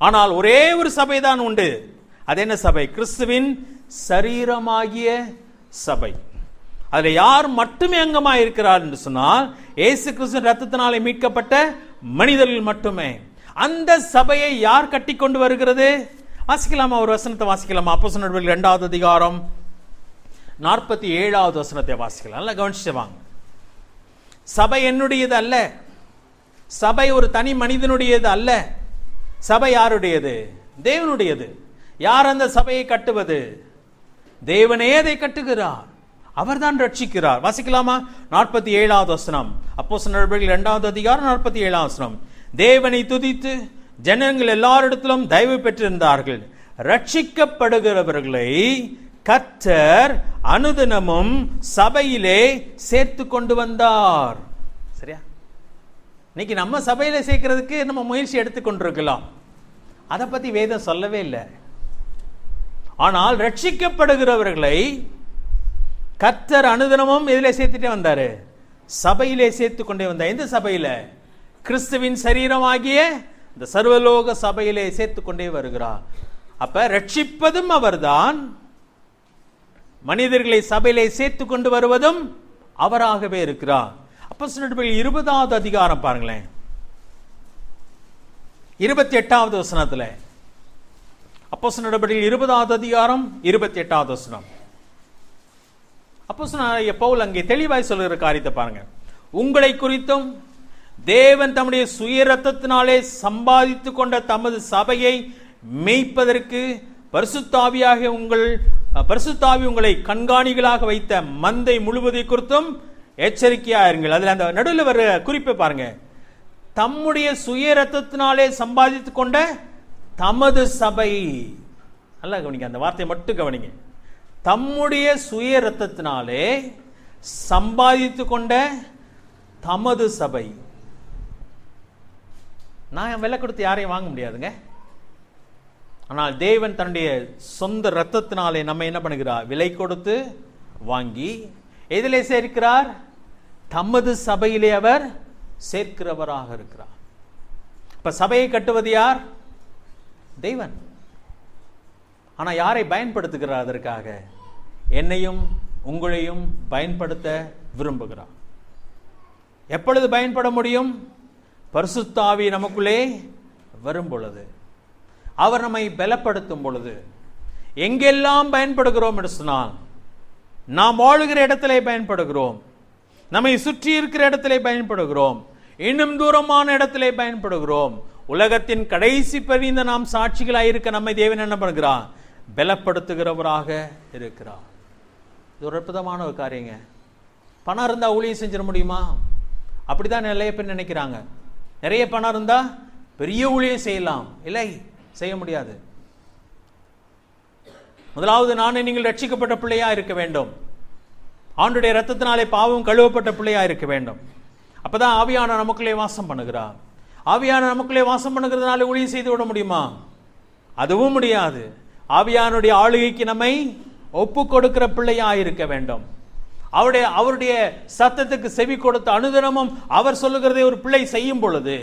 ஆனால் ஒரே ஒரு சபை தான் உண்டு. அது என்ன சபை? கிறிஸ்துவின் சரீரமாகிய சபை. அதுல யார் மட்டுமே அங்கமாக இருக்கிறார் என்று சொன்னால் இயேசு கிறிஸ்து ரத்தத்தினாலே மீட்கப்பட்ட மனிதர்கள் மட்டுமே. அந்த சபையை யார் கட்டி கொண்டு வருகிறது? வாசிக்கலாமா? ஒரு வசனத்தை வாசிக்கலாமா? அப்போஸ்தலர் நடவடிக்கைகள் 2வது அதிகாரம் 47வது வசனத்தை வாசிக்கலாம். நல்லா கவனிச்சு வாங்க. சபை என்னுடையது அல்ல, சபை ஒரு தனி மனிதனுடையது அல்ல. சபை யாருடையது? தேவனுடையது. யார் அந்த சபையை கட்டுவது? தேவனே அதை கட்டுகிறார், அவர்தான் ரட்சிக்கிறார். வாசிக்கலாமா? 47வது வசனம், அப்போஸ்தலர் நடவடிக்கைகள் 2வது அதிகாரம் 47வது வசனம். தேவனை துதித்து ஜனங்கள் எல்லாரிடத்திலும் தயவு பெற்றிருந்தார்கள், ரட்சிக்கப்படுகிறவர்களை கர்த்தர் அனுதினமும் சபையிலே சேர்த்து கொண்டு வந்தார். சரியா? இன்னைக்கு நம்ம சபையில சேர்க்கிறதுக்கு நம்ம முயற்சி எடுத்துக்கொண்டிருக்கலாம். அதை பத்தி வேதம் சொல்லவே இல்லை. ஆனால் ரட்சிக்கப்படுகிறவர்களை கர்த்தர் அனுதினமும் எதிலே சேர்த்துட்டே வந்தாரு? சபையிலே சேர்த்து கொண்டே வந்தார். எந்த சபையில? கிறிஸ்துவின் சரீரமாகிய இந்த சர்வலோக சபையிலே சேர்த்து கொண்டே வருகிறார். அப்ப ரட்சிப்பதும் அவர்தான், மனிதர்களை சபையிலே சேர்த்து கொண்டு வருவதும் அவராகவே இருக்கிறார். அப்போஸ்தலர் நடபடிகள் 20வது அதிகாரம் பாருங்களேன், 28வது வசனத்துல. அப்போஸ்தலர் நடபடிகள் 20வது அதிகாரம் 28வது வசனம். அப்போஸ்தலனாகிய பவுல் அங்கே தெளிவாய் சொல்லுகிற காரியத்தை பாருங்க. உங்களை குறித்தும் தேவன் தம்முடைய சுய ரத்தத்தினாலே சம்பாதித்து கொண்ட தமது சபையை மேய்ப்பதற்கு பரிசுத்தாவி உங்களை கண்காணிகளாக வைத்த மந்தை முழுவதை குறித்தும் எச்சரிக்கையாயிருங்கள். அதுல அந்த நடுவில் வர குறிப்பை பாருங்க. தம்முடைய சுய ரத்தத்தினாலே சம்பாதித்து கொண்ட தமது சபை. நல்லா கவனிங்க, அந்த வார்த்தையை மட்டும் கவனிங்க. தம்முடைய சுய ரத்தத்தினாலே சம்பாதித்து கொண்ட தமது சபை. நான் விலை கொடுத்து யாரையும் வாங்க முடியாதுங்க. ஆனால் தேவன் தன்னுடைய சொந்த ரத்தத்தினாலே நம்ம என்ன பண்ணுகிறார்? விலை கொடுத்து வாங்கி எதிலே சேர்க்கிறார்? தமது சபையிலே அவர் சேர்க்கிறவராக இருக்கிறார். இப்ப சபையை கட்டுவது யார்? தேவன். ஆனா யாரை பயன்படுத்துகிறார்? அதற்காக என்னையும் உங்களையும் பயன்படுத்த விரும்புகிறார். எப்பொழுது பயன்பட முடியும்? பரிசுத்த ஆவி நமக்குள்ளே வரும் பொழுது, அவர் நம்மை பலப்படுத்தும் பொழுது. எங்கெல்லாம் பயன்படுகிறோம் என்று சொன்னால், நாம் வாழுகிற இடத்திலே பயன்படுகிறோம், நம்மை சுற்றி இருக்கிற இடத்திலே பயன்படுகிறோம், இன்னும் தூரமான இடத்திலே பயன்படுகிறோம். உலகத்தின் கடைசி பரிந்த நாம் சாட்சிகளாக இருக்க நம்மை தேவன் என்ன பண்ணுகிறார்? பலப்படுத்துகிறவராக இருக்கிறார். இது ஒரு அற்புதமான ஒரு காரியங்க. பணம் இருந்தா ஊழியம் செஞ்சிட முடியுமா? அப்படிதான் நிறைய பேர் நினைக்கிறாங்க. நிறைய பணம் இருந்தா பெரிய ஊழியம் செய்யலாம். இல்லை, செய்ய முடியாது. முதலாவது நீங்கள் ரட்சிக்கப்பட்ட பிள்ளையா இருக்க வேண்டும். ஆண்டுடைய ரத்தத்தினாலே பாவம் கழுவப்பட்ட பிள்ளையா இருக்க வேண்டும். அப்பதான் ஆவியான நமக்குள்ளே வாசம் பண்ணுகிறார். ஆவியான நமக்குள்ளே வாசம் பண்ணுகிறதுனால ஊழியம் செய்து விட முடியுமா? அதுவும் முடியாது. ஆவியானுடைய ஆளுகைக்கு நம்மை ஒப்பு கொடுக்கிற பிள்ளையா இருக்க வேண்டும். அவருடைய சத்தத்துக்கு செவி கொடுத்த அனுதினமும் அவர் சொல்லுகிறதை ஒரு பிள்ளை செய்யும் பொழுது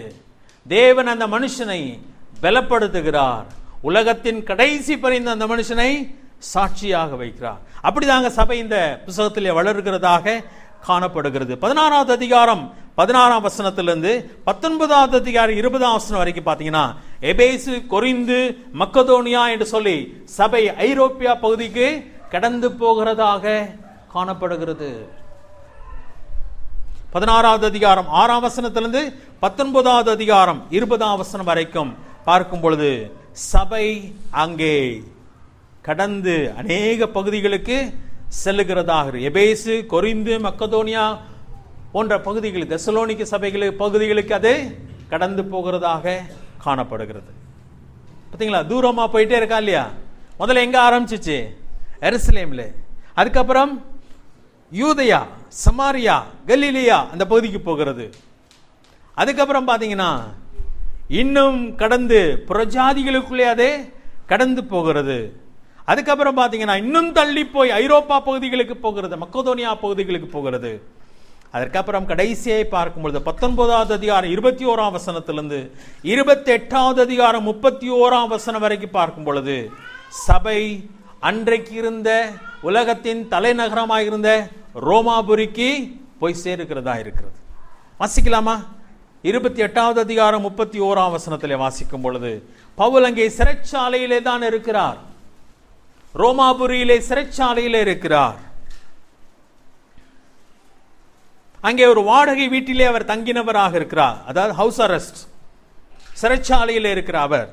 தேவன் அந்த மனுஷனை பலப்படுத்துகிறார். உலகத்தின் கடைசி பரிந்த அந்த மனுஷனை சாட்சியாக வைக்கிறார். அப்படிதாங்க சபை இந்த புத்தகத்திலே வளர்கிறதாக காணப்படுகிறது. 16வது அதிகாரம் 16ஆம் வசனத்திலிருந்து 19வது அதிகாரம் 20ஆம் வசனம் வரைக்கும் பார்த்தீங்கன்னா, எபேசு, கொரிந்து, மக்கதோனியா என்று சொல்லி சபை ஐரோப்பியா பகுதிக்கு கடந்து போகிறதாக காணப்படுகிறது. 16வது அதிகாரம் 6ஆம் வசனத்திலிருந்து 19வது அதிகாரம் 20ஆம் வசனம் வரைக்கும் பார்க்கும் பொழுது சபை அங்கே கடந்து அநேக பகுதிகளுக்கு செல்லுகிறதாக, எபேசு, கொரிந்து, மக்கதோனியா போன்ற பகுதிகளுக்கு, தெசலோனிக்க பகுதிகளுக்கு அது கடந்து போகிறதாக காணப்படுகிறது. பார்த்தீங்களா, தூரமா போயிட்டே இருக்கா இல்லையா? முதல்ல எங்க ஆரம்பிச்சிச்சு? எருசலேம்ல. அதுக்கப்புறம் யூதயா, சமாரியா, கலிலியா அந்த பகுதிக்கு போகிறது. அதுக்கப்புறம் பாத்தீங்கன்னா இன்னும் கடந்து புறஜாதிகளுக்குள்ளே அது கடந்து போகிறது. அதுக்கப்புறம் பாத்தீங்கன்னா இன்னும் தள்ளி போய் ஐரோப்பா பகுதிகளுக்கு போகிறது, மக்கதோனியா பகுதிகளுக்கு போகிறது. அதற்கப்புறம் கடைசியை பார்க்கும்பொழுது 19வது அதிகாரம் 21ஆம் வசனத்திலிருந்து 28வது அதிகாரம் 31ஆம் வசனம் வரைக்கும் பார்க்கும் பொழுது சபை அன்றைக்கு இருந்த உலகத்தின் தலைநகரமாக இருந்த ரோமாபுரிக்கு போய் சேர்க்கிறதா இருக்கிறது. வாசிக்கலாமா? 28வது அதிகாரம் 31ஆம் வசனத்திலே வாசிக்கும் பொழுது பவுல் அங்கே சிறைச்சாலையிலே தான் இருக்கிறார். ரோமாபுரியிலே சிறைச்சாலையிலே இருக்கிறார். அங்கே ஒரு வாடகை வீட்டிலே அவர் தங்கினவராக இருக்கிறார். அதாவது ஹவுஸ் அரெஸ்ட், சிறைச்சாலையிலே இருக்கிற அவர்.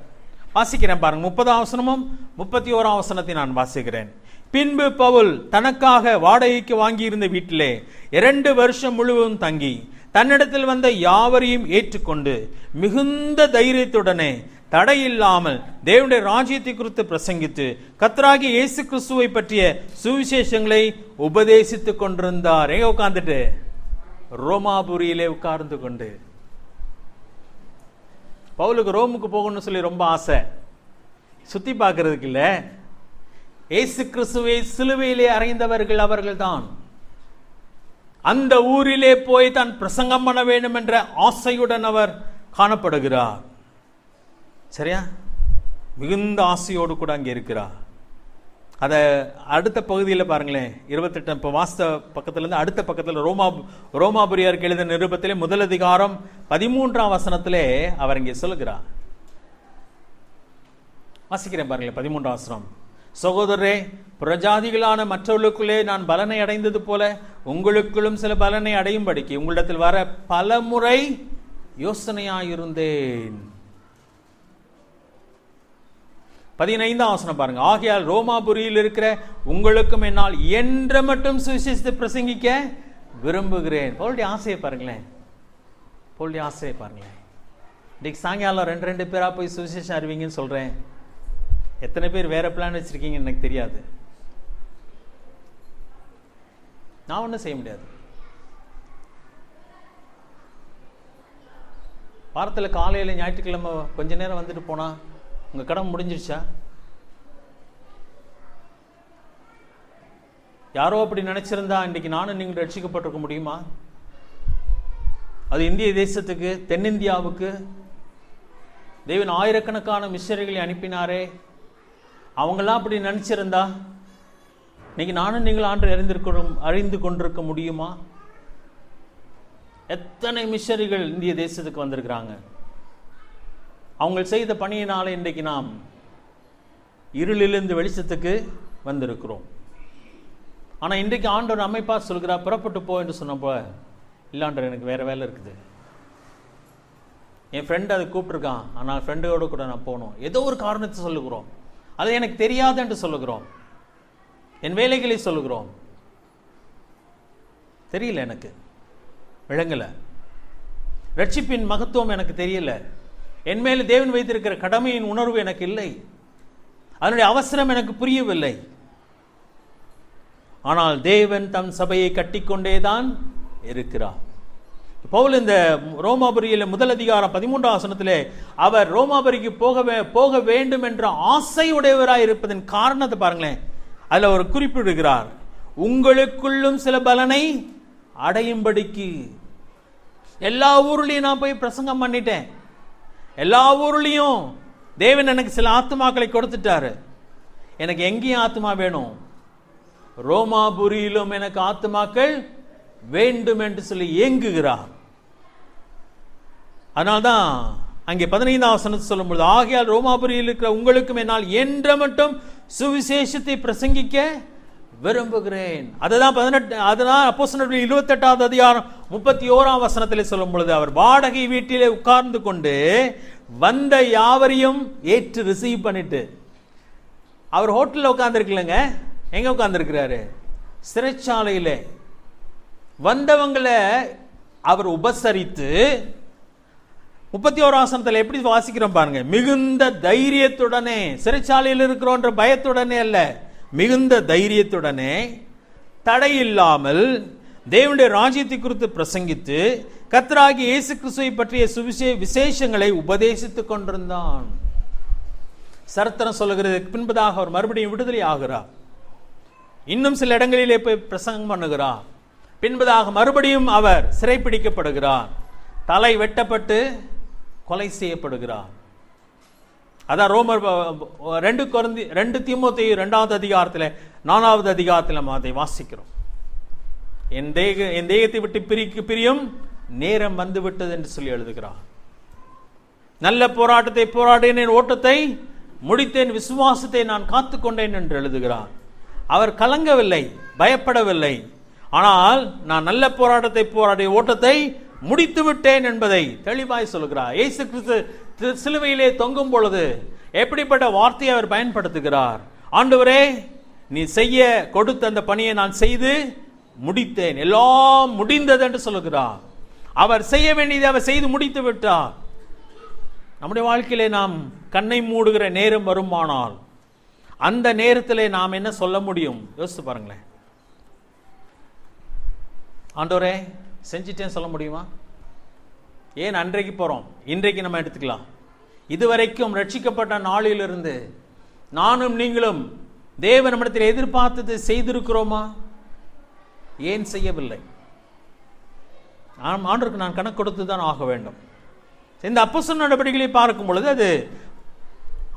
வாசிக்கிறேன் பாருங்க, 30ஆம் வசனமும் 31ஆம் வசனத்தை நான் வாசிக்கிறேன். பின்பு பவுல் தனக்காக வாடகைக்கு வாங்கியிருந்த வீட்டிலே 2 வருஷம் முழுவதும் தங்கி தன்னிடத்தில் வந்த யாவரையும் ஏற்றுக்கொண்டு மிகுந்த தைரியத்துடனே தடையில்லாமல் தேவனுடைய ராஜ்யத்தை குறித்து பிரசங்கித்து கர்த்தராகிய இயேசு கிறிஸ்துவை பற்றிய சுவிசேஷங்களை உபதேசித்துக் கொண்டிருந்தார். எங்க உட்கார்ந்துட்டு? ரோமாபுரியிலே உட்கார்ந்து கொண்டு. பவுலுக்கு ரோமுக்கு போகணும்னு சொல்லி ரொம்ப ஆசை, சுத்தி பார்க்கறதுக்கு இல்ல, இயேசு கிறிஸ்துவை சிலுவையிலே அறைந்தவர்கள் அவர்கள்தான். அந்த ஊரிலே போய் தான் பிரசங்கம் பண்ண வேண்டும் என்ற ஆசையுடன் அவர் காணப்படுகிறார். சரியா? மிகுந்த ஆசையோடு கூட அங்கே இருக்கிறார். அதை அடுத்த பகுதியில் பாருங்களேன், 28 இப்போ வாஸ்த பக்கத்திலிருந்து அடுத்த பக்கத்தில் ரோமாபுரியாருக்கு எழுதின நிருபத்திலே முதல் அதிகாரம் 13ஆம் வசனத்திலே அவர் இங்கே சொல்லுகிறார். வாசிக்கிறேன் பாருங்களேன், 13ஆம் வசனம். சகோதரரே, பிரஜாதிகளான மற்றவர்களுக்குள்ளே நான் பலனை அடைந்தது போல உங்களுக்குள்ளும் சில பலனை அடையும்படிக்கு உங்களிடத்தில் வர பல முறை யோசனையாயிருந்தேன். 15ஆம் வசனம் பாருங்க. ஆகையால் ரோமாபுரியில் இருக்கிற உங்களுக்கும் என்னால் என்ற மட்டும் சுவிசேஷத்தை பிரசங்கிக்க விரும்புகிறேன். பவுலுடைய ஆசையை பாருங்களேன், பவுலுடைய ஆசையை பாருங்களேன். இன்னைக்கு சாயங்காலம் 2 பேரா போய் சுவிசேஷம் அறிவிங்கன்னு சொல்றேன். எத்தனை பேர் வேற பிளான் வச்சிருக்கீங்கன்னு எனக்கு தெரியாது. நான் ஒன்றும் செய்ய முடியாது. வாரத்தில் காலையில் ஞாயிற்றுக்கிழமை கொஞ்ச நேரம் வந்துட்டு போனா உங்க கடமை முடிஞ்சிருச்சா? யாரோ அப்படி நினைச்சிருந்தா இன்றைக்கு நானும் நீங்கள் ரட்சிக்கப்பட்டிருக்க முடியுமா? அது இந்திய தேசத்துக்கு, தென்னிந்தியாவுக்கு தேவன் ஆயிரக்கணக்கான மிஷனரிகளை அனுப்பினாரே, அவங்கெல்லாம் அப்படி நினைச்சிருந்தா இன்னைக்கு நானும் நீங்கள் அறிந்து கொண்டிருக்க முடியுமா? எத்தனை மிஷனரிகள் இந்திய தேசத்துக்கு வந்திருக்கிறாங்க. அவங்க செய்த பணியினால இன்றைக்கு நாம் இருளிலிருந்து வெளிச்சத்துக்கு வந்திருக்கிறோம். ஆனா இன்றைக்கு ஆண்டவர் அமைப்பா சொல்கிறார், புறப்பட்டு போ என்று சொன்னப்போ, இல்லாண்டர் எனக்கு வேற வேலை இருக்குது, என் ஃப்ரெண்ட் அதை கூப்பிட்டுருக்கான், ஆனால் ஃப்ரெண்டோட கூட நான் போகணும், ஏதோ ஒரு காரணத்தை சொல்லுகிறோம். அது எனக்கு தெரியாது என்று சொல்லுகிறோம். என் வேலைகளை சொல்லுகிறோம். தெரியல, எனக்கு விளங்கல. ரட்சிப்பின் மகத்துவம் எனக்கு தெரியல. என் மேல தேவன் வைத்திருக்கிற கடமையின் உணர்வு எனக்கு இல்லை. அதனுடைய அவசரம் எனக்கு புரியவில்லை. ஆனால் தேவன் தம் சபையை கட்டிக்கொண்டேதான் இருக்கிறார். பவுல் இந்த ரோமாபுரியில் முதல் அதிகாரம் 13ஆம் வசனத்திலே அவர் ரோமாபுரிக்கு போக வேண்டும் என்ற ஆசை உடையவராய் இருப்பதன் காரணத்தை பாருங்களேன். அதுல ஒரு குறிப்பிடுகிறார், உங்களுக்குள்ளும் சில பலனை அடையும்படிக்கு. எல்லா ஊர்லயும் நான் போய் பிரசங்கம் பண்ணிட்டேன், எல்லா ஊர்லயும் தேவன் எனக்கு சில ஆத்துமாக்களை கொடுத்துட்டாரு, எனக்கு எங்கேயும் ஆத்துமா வேணும், ரோமாபுரியிலும் எனக்கு ஆத்துமாக்கள் வேண்டும் என்று சொல்லி ஏங்குகிறார். அதனால்தான் அங்கே 15ஆம் வசனத்தை சொல்லும்போது, ஆகையால் ரோமாபுரியில் இருக்கிற உங்களுக்கும் என்னால் என்ற மட்டும் சுவிசேஷத்தை பிரசங்கிக்க விரும்புகிறேன். அதுதான் அப்போஸ்தலர் 28ஆவது அதிகாரம் 31ஆம் வசனத்திலே சொல்லும் பொழுது, அவர் வாடகை வீட்டிலே உட்கார்ந்து கொண்டு வந்த யாவரையும் ஏற்று ரிசீவ் பண்ணிட்டு, அவர் ஹோட்டல்ல உட்கார்ந்துருக்கலங்க, எங்க உட்கார்ந்துருக்கிறாரு? சிறைச்சாலையில வந்தவங்களை அவர் உபசரித்து 31ஆம் வசனத்தில் எப்படி வாசிக்கிறோம் பாருங்க. மிகுந்த தைரியத்துடனே, சிறைச்சாலையில் இருக்கிறோன்ற பயத்துடனே அல்ல, மிகுந்த தைரியத்துடனே தடையில்லாமல் தேவனுடைய ராஜ்யத்தை குறித்து பிரசங்கித்து கர்த்தராகிய இயேசு கிறிஸ்துவை பற்றிய விசேஷங்களை உபதேசித்துக் கொண்டிருந்தான். சரித்திரம் சொல்லுகிறது, பின்பதாக அவர் மறுபடியும் விடுதலை ஆகிறார். இன்னும் சில இடங்களிலே போய் பிரசங்கம் பண்ணுகிறார். பின்பதாக மறுபடியும் அவர் சிறைப்பிடிக்கப்படுகிறார், தலை வெட்டப்பட்டு கொலை செய்யப்படுகிறார். அதான் ரோமர் 2 தீமோத்தேயு 2ஆவது அதிகாரத்தில் 4ஆவது அதிகாரத்தில் அதை வாசிக்கிறோம். என் தேகத்தை விட்டு பிரியும் நேரம் வந்து விட்டது என்று சொல்லி எழுதுகிறார். நல்ல போராட்டத்தை போராடினேன், ஓட்டத்தை முடித்தேன், விசுவாசத்தை நான் காத்துக்கொண்டேன் என்று எழுதுகிறார். அவர் கலங்கவில்லை, பயப்படவில்லை. ஆனால் நான் நல்ல போராட்டத்தை போராடி ஓட்டத்தை முடித்து விட்டேன் என்பதை தெளிவாய் சொல்கிறார். இயேசு கிறிஸ்து சிலுவையிலே தொங்கும் பொழுது எப்படிப்பட்ட வார்த்தையை அவர் பயன்படுத்துகிறார்? ஆண்டவரே, நீ செய்ய கொடுத்த அந்த பணியை நான் செய்து முடித்தேன், எல்லாம் முடிந்தது என்று சொல்லுகிறார். அவர் செய்ய வேண்டியதை அவர் செய்து முடித்து விட்டார். நம்முடைய வாழ்க்கையிலே நாம் கண்ணை மூடுகிற நேரம் வருமானால் அந்த நேரத்திலே நாம் என்ன சொல்ல முடியும்? யோசித்து பாருங்களேன். ஆண்டவரே செஞ்சிட்டேன்னு சொல்ல முடியுமா? ஏன் அன்றைக்கு போறோம், இன்றைக்கு நம்ம எடுத்துக்கலாம். இதுவரைக்கும் ரட்சிக்கப்பட்ட நாளிலிருந்து நானும் நீங்களும் தேவன் நம்மிடத்தில் எதிர்பார்த்ததை செய்திருக்கிறோமா? ஏன் செய்யவில்லை? ஆண்டவருக்கு நான் கணக்கு கொடுத்து தான் ஆக வேண்டும். இந்த அப்போஸ்தலர் நடவடிக்கைகளை பார்க்கும் பொழுது அது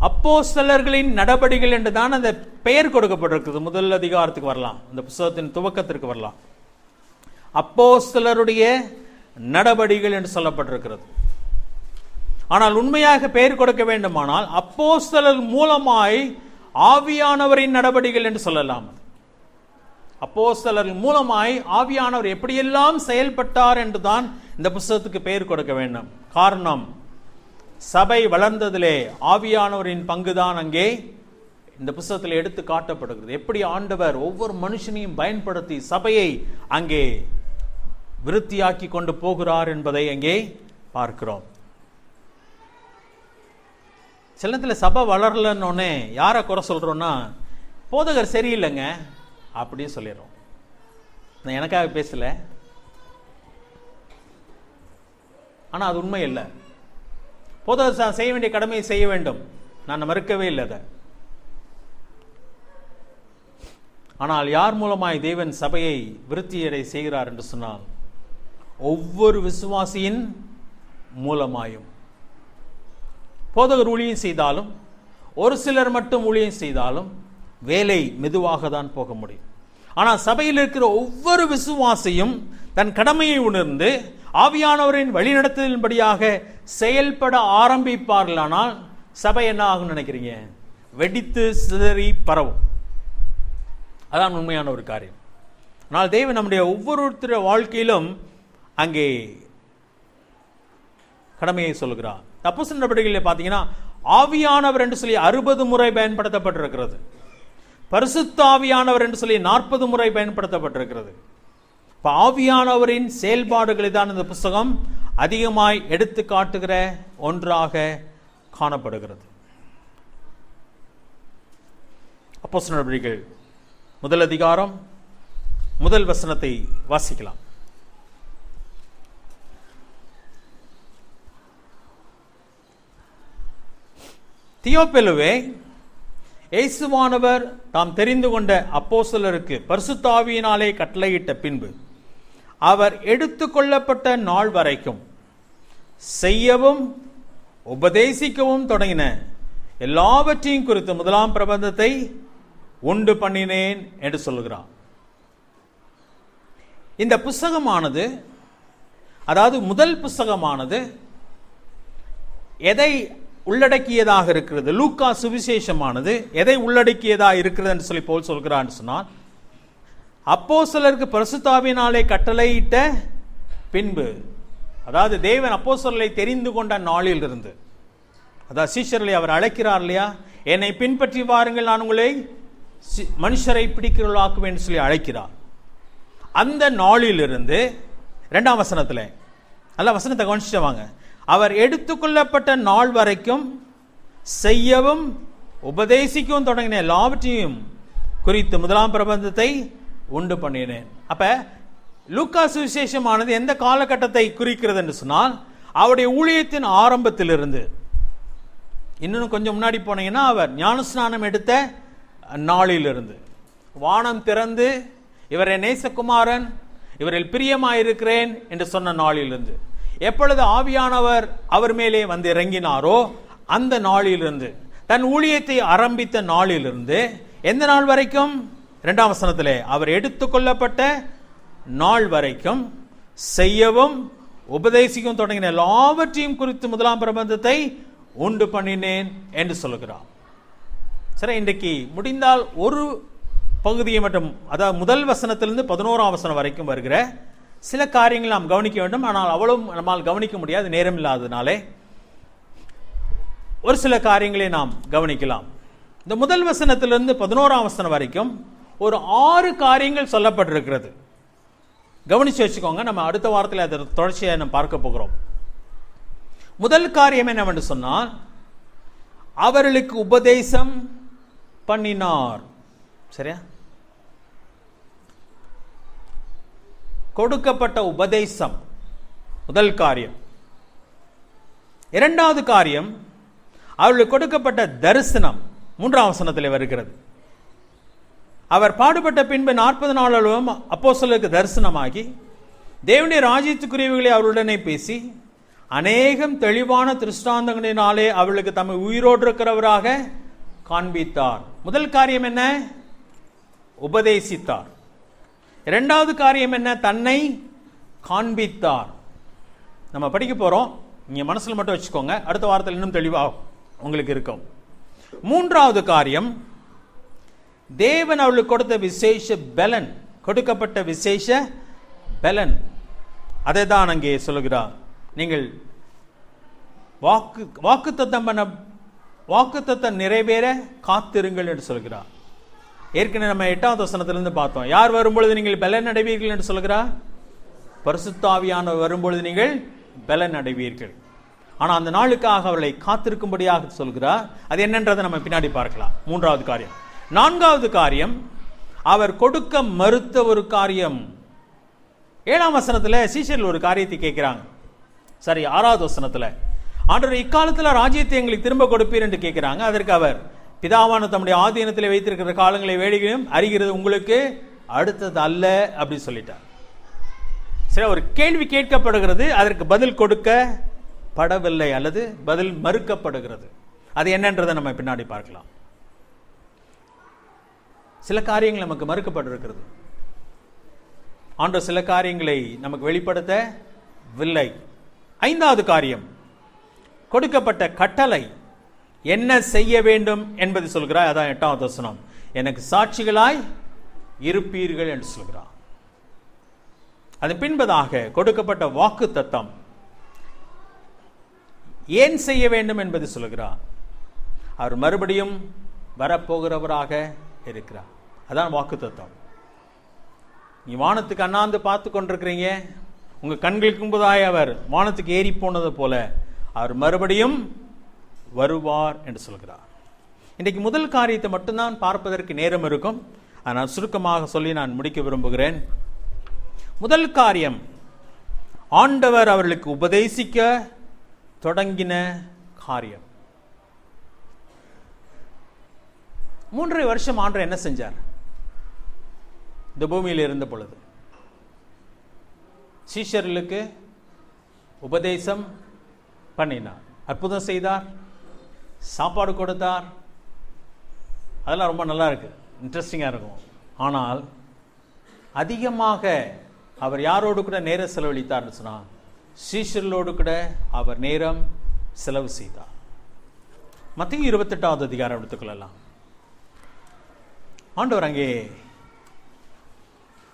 அப்போஸ்தலர்களின் நடவடிக்கைகள் என்று தான் அந்த பெயர் கொடுக்கப்பட்டிருக்கிறது. முதல் அதிகாரத்துக்கு வரலாம், இந்த புத்தகத்தின் துவக்கத்திற்கு வரலாம். அப்போஸ்தலருடைய நடவடிக்கைகள் என்று சொல்லப்பட்டிருக்கிறது. ஆனால் உண்மையாக பெயர் கொடுக்க வேண்டுமானால் அப்போஸ்தலர் மூலமாய் ஆவியானவரின் நடவடிக்கைகள் என்று சொல்லலாம். அப்போஸ்தலர் மூலமாய் ஆவியானவர் எப்படியெல்லாம் செயல்பட்டார் என்றுதான் இந்த புத்தகத்துக்கு பெயர் கொடுக்க வேண்டும். காரணம், சபை வளர்ந்ததிலே ஆவியானவரின் பங்குதான் அங்கே இந்த புத்தகத்தில் எடுத்து காட்டப்படுகிறது. எப்படி ஆண்டவர் ஒவ்வொரு மனுஷனையும் பயன்படுத்தி சபையை அங்கே விருத்தியாக்கி கொண்டு போகிறார் என்பதை அங்கே பார்க்கிறோம். சில நேரத்தில் சபை வளரலன்னொன்னே யாரை குறை சொல்றோம்னா, போதகர் சரியில்லைங்க அப்படியே சொல்லிடுறோம். நான் எனக்காக பேசல, ஆனால் அது உண்மை இல்லை. போதகர் செய்ய வேண்டிய கடமையை செய்ய வேண்டும், நான் மறுக்கவே இல்லை அதை. ஆனால் யார் மூலமாய் தேவன் சபையை விருத்தியடை செய்கிறார் என்று சொன்னால், ஒவ்வொரு விசுவாசியின் மூலமாயும். போதகர் ஊழியம் செய்தாலும், ஒரு சிலர் மட்டும் ஊழியம் செய்தாலும் வேலை மெதுவாக தான் போக முடியும். ஆனால் சபையில் இருக்கிற ஒவ்வொரு விசுவாசியும் தன் கடமையை உணர்ந்து ஆவியானவரின் வழிநடத்தலின்படியாக செயல்பட ஆரம்பிப்பார்களானால் சபை என்ன ஆகும் நினைக்கிறீங்க? வெடித்து சிதறி பரவும். அதான் உண்மையான ஒரு காரியம். ஆனால் தேவன் நம்முடைய ஒவ்வொருத்தருடைய வாழ்க்கையிலும் அங்கே கடமையை சொல்கிறார். அப்போஸ்தலர் நடவடிக்கைகளில் பார்த்தீங்கன்னா ஆவியானவர் என்று சொல்லி 60 முறை பயன்படுத்தப்பட்டிருக்கிறது. பரிசுத்த ஆவியானவர் என்று சொல்லி 40 முறை பயன்படுத்தப்பட்டிருக்கிறது. இப்போ ஆவியானவரின் செயல்பாடுகளை தான் இந்த புத்தகம் அதிகமாய் எடுத்து காட்டுகிற ஒன்றாக காணப்படுகிறது. அப்போஸ்தலர் நடவடிக்கைகள் முதல் அதிகாரம் முதல் வசனத்தை வாசிக்கலாம். தியோப்பெலுவே, இயேசுவானவர் தாம் தெரிந்து கொண்ட அப்போஸ்தலருக்கு பரிசுத்த ஆவியினாலே கட்டளையிட்ட பின்பு அவர் எடுத்துக்கொள்ளப்பட்ட நாள் வரைக்கும் செய்யவும் உபதேசிக்கவும் தொடங்கின எல்லாவற்றையும் குறித்து முதலாம் பிரபந்தத்தை உண்டு பண்ணினேன் என்று சொல்கிறார். இந்த புஸ்தகமானது, அதாவது முதல் புஸ்தகமானது எதை உள்ளடக்கியதாக இருக்கிறது? லூக்கா சுவிசேஷமானது எதை உள்ளடக்கியதாக இருக்கிறது என்று சொல்லி பவுல் சொல்கிறார் சொன்னால், அப்போஸ்தலருக்கு பரிசுத்த ஆவியினாலே கட்டளையிட்ட பின்பு, அதாவது தேவன் அப்போஸ்தலரை தெரிந்து கொண்ட நாளில் இருந்து, அதாவது சீஷர்களை அவர் அழைக்கிறார் இல்லையா, என்னை பின்பற்றி வாருங்கள், நான் உங்களை மனுஷரை பிடிக்கிறவர்களாக்குவேன் என்று சொல்லி அழைக்கிறார். அந்த நாளிலிருந்து 2ஆம் வசனத்தில், நல்ல வசனத்தை கவனிச்சுட்டு வாங்க, அவர் எடுத்துக்கொள்ளப்பட்ட நாள் வரைக்கும் செய்யவும் உபதேசிக்கவும் தொடங்கின எல்லாவற்றையும் குறித்து முதலாம் பிரபந்தத்தை உண்டு பண்ணினேன். அப்ப லூக்கா சுவிசேஷமானது எந்த காலகட்டத்தை குறிக்கிறது என்று சொன்னால், அவருடைய ஊழியத்தின் ஆரம்பத்திலிருந்து. இன்னும் கொஞ்சம் முன்னாடி போனீங்கன்னா அவர் ஞானஸ்நானம் எடுத்த நாளிலிருந்து, வானம் திறந்து இவரை நேசகுமாரன், இவரில் பிரியமாயிருக்கிறேன் என்று சொன்ன நாளிலிருந்து, எப்பொழுது ஆவியானவர் அவர் மேலே வந்து இறங்கினாரோ அந்த நாளிலிருந்து, தன் ஊழியத்தை ஆரம்பித்த நாளிலிருந்து எந்த நாள் வரைக்கும்? 2ஆம் வசனத்திலே, அவர் எடுத்துக்கொள்ளப்பட்ட நாள் வரைக்கும் செய்யவும் உபதேசிக்கவும் தொடங்கின எல்லாவற்றையும் குறித்து முதலாம் பிரபந்தத்தை உண்டு பண்ணினேன் என்று சொல்லுகிறார். சரி, இன்றைக்கு முடிந்தால் ஒரு பகுதியை மட்டும், அதாவது முதல் வசனத்திலிருந்து 11ஆம் வசனம் வரைக்கும் வருகிற சில காரியங்கள் நாம் கவனிக்க வேண்டும். ஆனால் அவ்வளவும் நம்மால் கவனிக்க முடியாது, நேரம் இல்லாததுனாலே ஒரு சில காரியங்களை நாம் கவனிக்கலாம். இந்த முதல் வசனத்திலிருந்து 11ஆம் வசனம் வரைக்கும் ஒரு 6 காரியங்கள் சொல்லப்பட்டிருக்கிறது. கவனிச்சு வச்சுக்கோங்க, நம்ம அடுத்த வாரத்தில் அதை தொடர்ச்சியாக நம்ம பார்க்க போகிறோம். முதல் காரியம் என்னவென்று சொன்னால், அவர்களுக்கு உபதேசம் பண்ணினார். சரியா? கொடுக்கப்பட்ட உபதேசம் முதல் காரியம். 2வது காரியம், அவர்களுக்கு கொடுக்கப்பட்ட தரிசனம் 3ஆம் வசனத்தில் வருகிறது. அவர் பாடுபட்ட பின்பு 40 நாளும் அப்போஸ்தலருக்கு தரிசனமாகி தேவனுடைய ராஜ்யத்துக்குரியவைகளை அவருடனே பேசி அநேகம் தெளிவான திருஷ்டாந்தங்களினாலே அவர்களுக்கு தம்மை உயிரோடு இருக்கிறவராக காண்பித்தார். முதல் காரியம் என்ன? உபதேசித்தார். இரண்டாவது காரியம் என்ன? தன்னை காண்பித்தார். நம்ம படிக்க போறோம், நீங்க மனசுல மட்டும் வச்சுக்கோங்க, அடுத்த வாரத்தில் இன்னும் தெளிவாக உங்களுக்கு இருக்கும். மூன்றாவது காரியம், தேவன் அவர்களுக்கு கொடுத்த விசேஷ பலன், கொடுக்கப்பட்ட விசேஷ பலன், அதை தான் அங்கே சொல்லுகிறார். நீங்கள் வாக்குத்தத்தம் நிறைவேற காத்திருங்கள் என்று சொல்கிறார். ஏற்கனவே நம்ம 8வது வசனத்திலிருந்து பார்த்தோம். யார் வரும்பொழுது நீங்கள் பலன் அடைவீர்கள் என்று சொல்கிறார்? பரிசுத்த ஆவியானவர் வரும்பொழுது நீங்கள் பலன் அடைவீர்கள். ஆனால் அந்த நாளுக்காக அவர்களை காத்திருக்கும்படியாக சொல்கிறார். அது என்னன்றதை நம்ம பின்னாடி பார்க்கலாம். மூன்றாவது காரியம். நான்காவது காரியம், அவர் கொடுக்க மறுத்த ஒரு காரியம். 7ஆம் வசனத்தில் சீஷர்கள் ஒரு காரியத்தை கேட்கிறாங்க. சரி, 6வது வசனத்தில் ஆண்டவர் இக்காலத்தில் ராஜ்யத்தை எங்களுக்கு திரும்ப கொடுப்பீர் என்று கேட்கிறாங்க. அதற்கு அவர், பிதாவான தம்முடைய ஆதீனத்தில் வைத்திருக்கிற காலங்களை வேலைகளையும் அறிகிறது உங்களுக்கு அடுத்தது அல்ல அப்படி சொல்லிட்டார். சரி, ஒரு கேள்வி கேட்கப்படுகிறது, அதற்கு பதில் கொடுக்கப்படவில்லை அல்லது பதில் மறுக்கப்படுகிறது. அது என்னன்றதை நம்ம பின்னாடி பார்க்கலாம். சில காரியங்கள் நமக்கு மறுக்கப்பட்டிருக்கிறது. ஆண்டவர் சில காரியங்களை நமக்கு வெளிப்படுத்தவில்லை. 5வது காரியம், கொடுக்கப்பட்ட கட்டளை என்ன செய்ய வேண்டும் என்பது சொல்கிறார். அதான் 8வது வசனம், எனக்கு சாட்சிகளாய் இருப்பீர்கள் என்று சொல்கிறார். அது பின்பதாக கொடுக்கப்பட்ட வாக்கு தத்தம் ஏன் செய்ய வேண்டும் என்பது சொல்கிறார். அவர் மறுபடியும் வரப்போகிறவராக இருக்கிறார். அதான் வாக்கு தத்தம். நீ வானத்துக்கு அண்ணாந்து பார்த்து கொண்டிருக்கிறீங்க, உங்க கண்களுக்கு முன்பதாய் அவர் வானத்துக்கு ஏறி போனது போல அவர் மறுபடியும் வருவார் என்று சொல்கிறார். இன்றைக்கு முதல் காரியத்தை மட்டும்தான் பார்ப்பதற்கு நேரம் இருக்கும். ஆனால் சுருக்கமாக சொல்லி நான் முடிக்க விரும்புகிறேன். முதல் காரியம், ஆண்டவர் அவர்களுக்கு உபதேசிக்க தொடங்கின காரியம். 3.5 வருஷம் ஆண்டவர் என்ன செஞ்சார்? இந்த பூமியில் இருந்த பொழுது சீஷர்களுக்கு உபதேசம் பண்ணினார், அற்புதம் செய்தார், சாப்பாடு கொடுத்தார். அதெல்லாம் ரொம்ப நல்லா இருக்கு, இன்ட்ரெஸ்டிங்காக இருக்கும். ஆனால் அதிகமாக அவர் யாரோடு கூட நேரம் செலவழித்தார்னு சொன்னால் சீஷர்களோடு கூட அவர் நேரம் செலவு செய்தார். மத்தேயு 28வது அதிகாரம் எடுத்துக்கொள்ளலாம். ஆண்டவர் அங்கே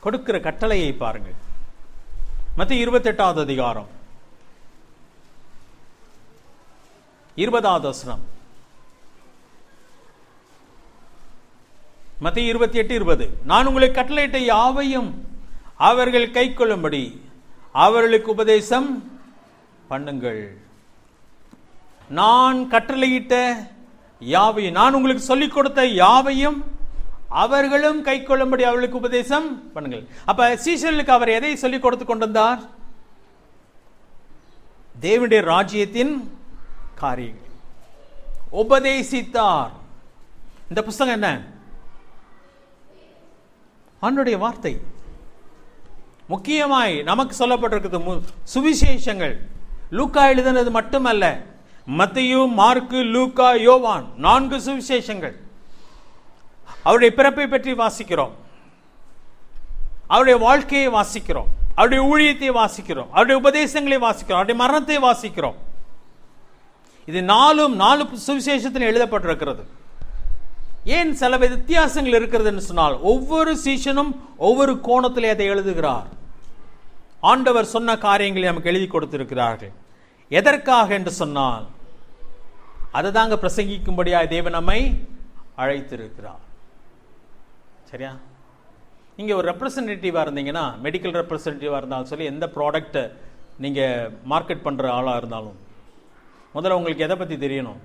கொடுக்கிற கட்டளையை பாருங்கள். மத்தேயு 28வது அதிகாரம் 20வது வசனம். மத்தேயு 28:20, நான் உங்களுக்கு கட்டளையிட்ட யாவையும் அவர்கள் கைக்கொள்ளும்படி அவர்களுக்கு உபதேசம் பண்ணுங்கள். நான் கட்டளையிட்ட யாவையும், நான் உங்களுக்கு சொல்லிக் கொடுத்த யாவையும் அவர்களும் கைக்கொள்ளும்படி அவர்களுக்கு உபதேசம் பண்ணுங்கள். அப்ப சீஷர்களுக்கு அவர் எதை சொல்லிக் கொடுத்து கொண்டிருந்தார்? தேவனுடைய ராஜ்யத்தின் காரியங்கள் உபதேசித்தார். இந்த புஸ்தகம் என்ன? ஆண்டவருடைய வார்த்தை. முக்கியமாய் நமக்கு சொல்லப்பட்டிருக்கிறது சுவிசேஷங்கள். லூக்கா எழுதினது மட்டுமல்ல, மத்தேயு, மார்க்கு, லூக்கா, யோவான், 4 சுவிசேஷங்கள். அவருடைய பிறப்பை பற்றி வாசிக்கிறோம், அவருடைய வாழ்க்கையை வாசிக்கிறோம், அவருடைய ஊழியத்தை வாசிக்கிறோம், அவருடைய உபதேசங்களை வாசிக்கிறோம், அவருடைய மரணத்தை வாசிக்கிறோம். இது 4 சுவிசேஷத்தில் எழுதப்பட்டிருக்கிறது. ஏன் சில வித்தியாசங்கள் இருக்கிறது என்று சொன்னால், ஒவ்வொரு சீஷனும் ஒவ்வொரு கோணத்திலே அதை எழுதுகிறார். ஆண்டவர் சொன்ன காரியங்களை நமக்கு எழுதி கொடுத்திருக்கிறார்கள். எதற்காக என்று சொன்னால், அதை தாங்க பிரசங்கிக்கும்படியாக தேவன் நம்மை அழைத்திருக்கிறார். சரியா? நீங்க ஒரு ரெப்ரசன்டேட்டிவா இருந்தீங்கன்னா, மெடிக்கல் ரெப்ரசன்டேட்டிவா இருந்தாலும் சொல்லி, எந்த ப்ராடக்ட் நீங்க மார்க்கெட் பண்ற ஆளா இருந்தாலும், முதல்ல உங்களுக்கு எதை பத்தி தெரியணும்?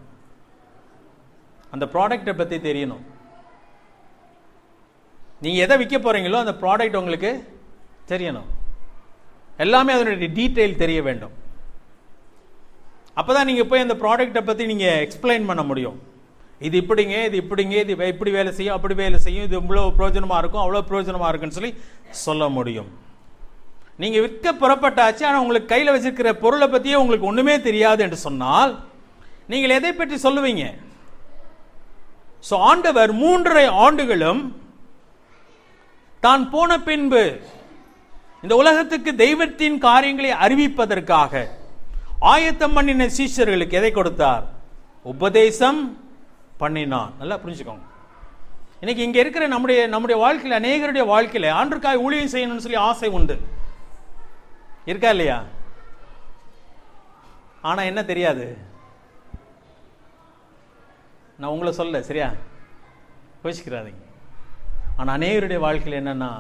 அந்த ப்ராடக்டை பற்றி தெரியணும். நீங்கள் எதை விற்க போகிறீங்களோ அந்த ப்ராடக்ட் உங்களுக்கு தெரியணும். எல்லாமே அதனுடைய டீட்டெயில் தெரிய வேண்டும். அப்போ தான் நீங்கள் போய் அந்த ப்ராடக்டை பற்றி நீங்கள் எக்ஸ்பிளைன் பண்ண முடியும். இது இப்படிங்க, இது இப்படிங்க, இது இப்படி வேலை செய்யும், அப்படி வேலை செய்யும், இது இவ்வளோ பிரயோஜனமாக இருக்கும், அவ்வளோ பிரயோஜனமாக இருக்குன்னு சொல்லி சொல்ல முடியும். நீங்கள் விற்க புறப்பட்டாச்சு, ஆனால் உங்களுக்கு கையில் வச்சிருக்கிற பொருளை பற்றியே உங்களுக்கு ஒன்றுமே தெரியாது என்று சொன்னால் நீங்கள் எதை பற்றி சொல்லுவீங்க? ஸோ ஆண்டவர் 3.5 ஆண்டுகளும் தான் போன பின்பு இந்த உலகத்துக்கு தெய்வத்தின் காரியங்களை அறிவிப்பதற்காக ஆயத்தம் பண்ணின சீஷர்களுக்கு எதை கொடுத்தார்? உபதேசம் பண்ணினான். நல்லா புரிஞ்சுக்கோங்க. இன்னைக்கு இங்க இருக்கிற நம்முடைய வாழ்க்கையில், அநேகருடைய வாழ்க்கையில ஆண்டவருக்காக ஊழியம் செய்யணும்னு சொல்லி ஆசை உண்டு, இருக்கா இல்லையா? ஆனா என்ன தெரியாது? நான் உங்களை சொல்ல, சரியா, யோசிக்கிறாதீங்க. ஆனா அநேகருடைய வாழ்க்கையில் என்னன்னா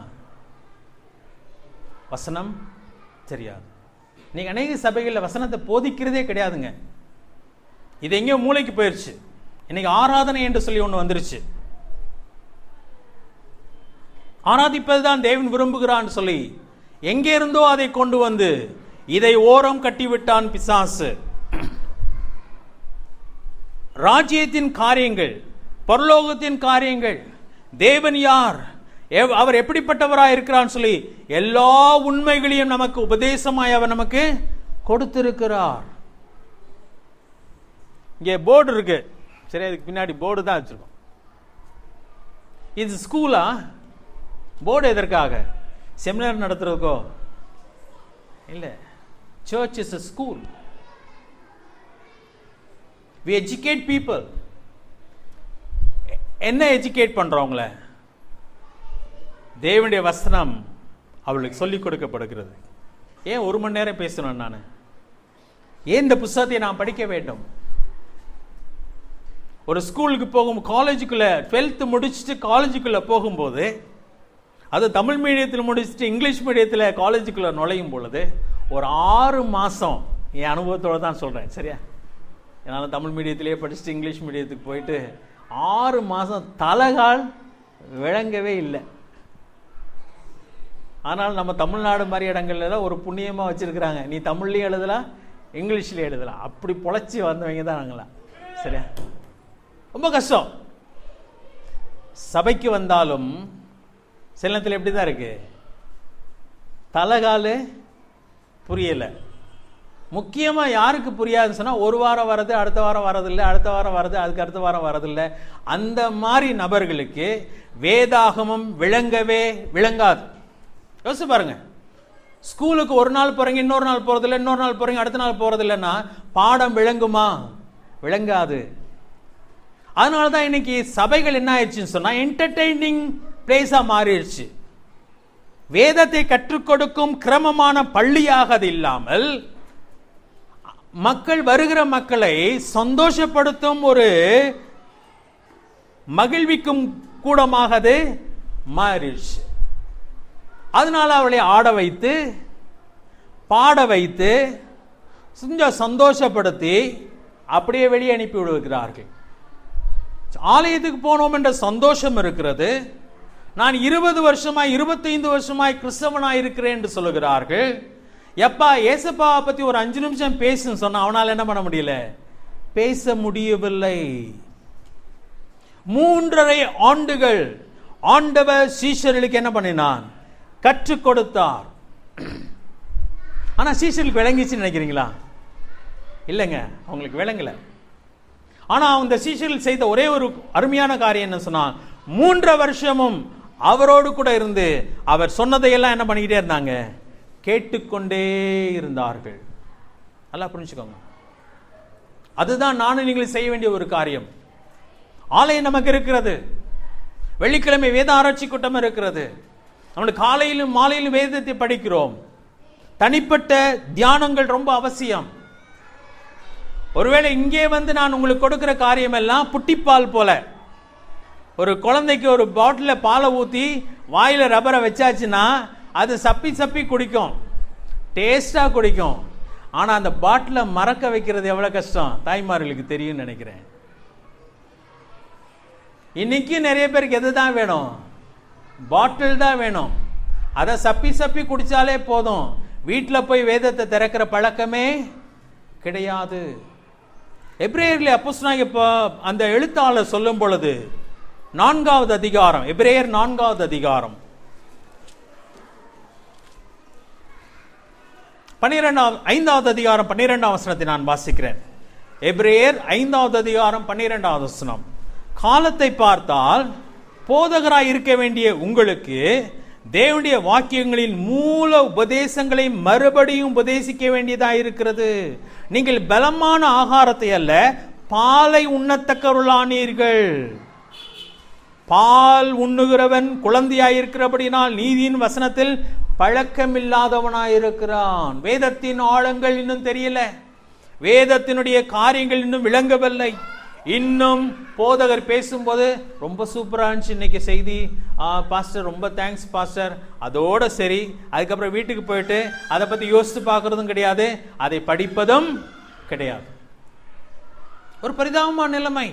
வசனம் தெரியாது. நீங்க அநேக சபைகளில் வசனத்தை போதிக்கிறதே கிடையாதுங்க. இது எங்கேயோ மூளைக்கு போயிருச்சு. இன்னைக்கு ஆராதனை என்று சொல்லி ஒன்று வந்துருச்சு. ஆராதிப்பதுதான் தேவன் விரும்புகிறான்னு சொல்லி எங்கே இருந்தோ அதை கொண்டு வந்து இதை ஓரம் கட்டிவிட்டான் பிசாசு. ராஜ்யத்தின் காரியங்கள், பரலோகத்தின் காரியங்கள், தேவன் யார், அவர் எப்படிப்பட்டவராய் இருக்கிறான்னு சொல்லி எல்லா உண்மைகளையும் நமக்கு உபதேசமாய் அவர் நமக்கு கொடுத்திருக்கிறார். இங்கே போர்டு இருக்கு, சரி, அதுக்கு பின்னாடி போர்டு தான் வச்சிருக்கோம். இது ஸ்கூலா? போர்டு எதற்காக? செமினார் நடத்துறதுக்கோ? இல்லை. Search is a school. we educate people. என்ன எஜுகேட் பண்றவங்கள? தேவனுடைய வசனம் அவளுக்கு சொல்லிக் கொடுக்கப்படுகிறது. ஏன் 1 மணி நேரம் பேசணும்? நான் ஏன் இந்த புத்தகத்தை நான் படிக்க வேண்டும்? ஒரு ஸ்கூலுக்கு போகும், காலேஜுக்குள்ள 12th முடிச்சுட்டு காலேஜுக்குள்ள போகும்போது, அது தமிழ் மீடியத்தில் முடிச்சுட்டு இங்கிலீஷ் மீடியத்தில் காலேஜுக்குள்ள நுழையும் பொழுது ஒரு 6 மாதம், என் அனுபவத்தோடு தான் சொல்கிறேன், சரியா, என்னால் தமிழ் மீடியத்திலேயே படிச்சுட்டு இங்கிலீஷ் மீடியத்துக்கு போயிட்டு 6 மாதம் தலைகால் விளங்கவே இல்லை. ஆனால் நம்ம தமிழ்நாடு மாதிரி இடங்கள்ல ஒரு புண்ணியமாக வச்சுருக்கிறாங்க, நீ தமிழ்லேயும் எழுதலாம் இங்கிலீஷ்லேயும் எழுதலாம், அப்படி பொழைச்சி வந்தவங்க தான் நாங்களாம், சரியா. ரொம்ப கஷ்டம். சபைக்கு வந்தாலும் சில நேரத்தில் எப்படி தான் இருக்கு, தலைகாலு புரியலை. முக்கியமாக யாருக்கு புரியாதுன்னு சொன்னால், ஒரு வாரம் வர்றது அடுத்த வாரம் வரதில்லை, அடுத்த வாரம் வர்றது அதுக்கு அடுத்த வாரம் வரதில்லை. அந்த மாதிரி நபர்களுக்கு வேதாகமம் விளங்காது. யோசிச்சு பாருங்க, ஸ்கூலுக்கு ஒரு நாள் போறீங்க, இன்னொரு நாள் போறதில்லை, இன்னொரு நாள் போறீங்க, அடுத்த நாள் போறதில்லைன்னா பாடம் விளங்குமா? விளங்காது. அதனால தான் இன்னைக்கு சபைகள் என்ன ஆயிடுச்சுன்னு சொன்னா என்டர்டெய்னிங் பிளேஸா மாறிடுச்சு. வேதத்தை கற்றுக் கொடுக்கும் கிரமமான பள்ளியாக அது இல்லாமல் மக்கள், வருகிற மக்களை சந்தோஷப்படுத்தும் ஒரு மகிழ்விக்கும் கூடமாக அது மாறிடுச்சு. அதனால அவளை ஆட வைத்து பாட வைத்து கொஞ்சம் சந்தோஷப்படுத்தி அப்படியே வெளியே அனுப்பி விடுகிறார்கள். ஆலயத்துக்கு போனோம் என்ற சந்தோஷம் இருக்கிறது. நான் 20 வருஷமாய் 25 வருஷமாய் கிறிஸ்தவனாய் இருக்கிறேன் என்று சொல்லுகிறார்கள். எப்பா ஏசப்பாவை பத்தி ஒரு 5 நிமிஷம் பேசுன்னு சொன்னா அவனால் என்ன பண்ண முடியல, பேச முடியவில்லை. 3.5 ஆண்டுகள் ஆண்டவர் சீஷர்களுக்கு என்ன பண்ணினான்? கற்றுக் கொடுத்தார். ஆனா சீஷர்களுக்கு விளங்கிச்சுன்னு நினைக்கிறீங்களா? இல்லைங்க, அவங்களுக்கு விளங்கல. ஆனா அந்த சீஷர்கள் செய்த ஒரே ஒரு அருமையான காரியம் என்ன சொன்னா, 3 வருஷமும் அவரோடு கூட இருந்து அவர் சொன்னதையெல்லாம் என்ன பண்ணிக்கிட்டே இருந்தாங்க? கேட்டுக்கொண்டே இருந்தார்கள். நல்லா புரிஞ்சுக்கோங்க. அதுதான் நானும் நீங்களும் செய்ய வேண்டிய ஒரு காரியம். ஆலயம் நமக்கு இருக்கிறது, வெள்ளிக்கிழமை வேத ஆராய்ச்சி கூட்டம் இருக்கிறது, நம்முடைய காலையிலும் மாலையிலும் வேதத்தை படிக்கிறோம். தனிப்பட்ட தியானங்கள் ரொம்ப அவசியம். ஒருவேளை இங்கே வந்து நான் உங்களுக்கு கொடுக்கிற காரியம் எல்லாம் புட்டிப்பால் போல, ஒரு குழந்தைக்கு ஒரு பாட்டில் பாலை ஊற்றி வாயில ரப்பரை வச்சாச்சுன்னா அது சப்பி சப்பி குடிக்கும், டேஸ்டா குடிக்கும். ஆனா அந்த பாட்டிலை மறக்க வைக்கிறது எவ்வளவு கஷ்டம் தாய்மார்களுக்கு தெரியும் நினைக்கிறேன். இன்னைக்கு நிறைய பேருக்கு எதுதான் வேணும்? பாட்டில் தான் வேணும். அதை சப்பி சப்பி குடிச்சாலே போதும். வீட்டில் போய் வேதத்தை திறக்கிற பழக்கமே கிடையாது. எபிரேயர்ல அப்போஸ்தலனாகிய அந்த எழுத்தாளர் சொல்லும் பொழுது 4வது அதிகாரம், எபிரேயர் 4வது அதிகாரம் 5வது அதிகாரம் 12ஆம் வசனத்தை நான் வாசிக்கிறேன். எபிரேயர் 5வது அதிகாரம் 12வது வசனம். காலத்தை பார்த்தால் போதகராய் இருக்க வேண்டிய உங்களுக்கு தேவனுடைய வாக்கியங்களின் மூல உபதேசங்களை மறுபடியும் உபதேசிக்க வேண்டியதாக இருக்கிறது. நீங்கள் பலமான ஆகாரத்தை அல்ல, பாலை உண்ணத்தக்கவர்களானீர்கள். பால் உண்ணுகிறவன் குழந்தையாயிருக்கிறபடினால் நீதியின் வசனத்தில் பழக்கமில்லாதவனாயிருக்கிறான். வேதத்தின் ஆழங்கள் இன்னும் தெரியல, வேதத்தினுடைய காரியங்கள் இன்னும் விளங்கவில்லை. இன்னும் போதகர் பேசும்போது ரொம்ப சூப்பரா இருந்துச்சு இன்னைக்கு செய்தி, பாஸ்டர் ரொம்ப தேங்க்ஸ் பாஸ்டர், அதோட சரி. அதுக்கப்புறம் வீட்டுக்கு போயிட்டு அதை பத்தி யோசித்து பார்க்கறதும் கிடையாது, அதை படிப்பதும் கிடையாது. ஒரு பரிதாபமான நிலைமை.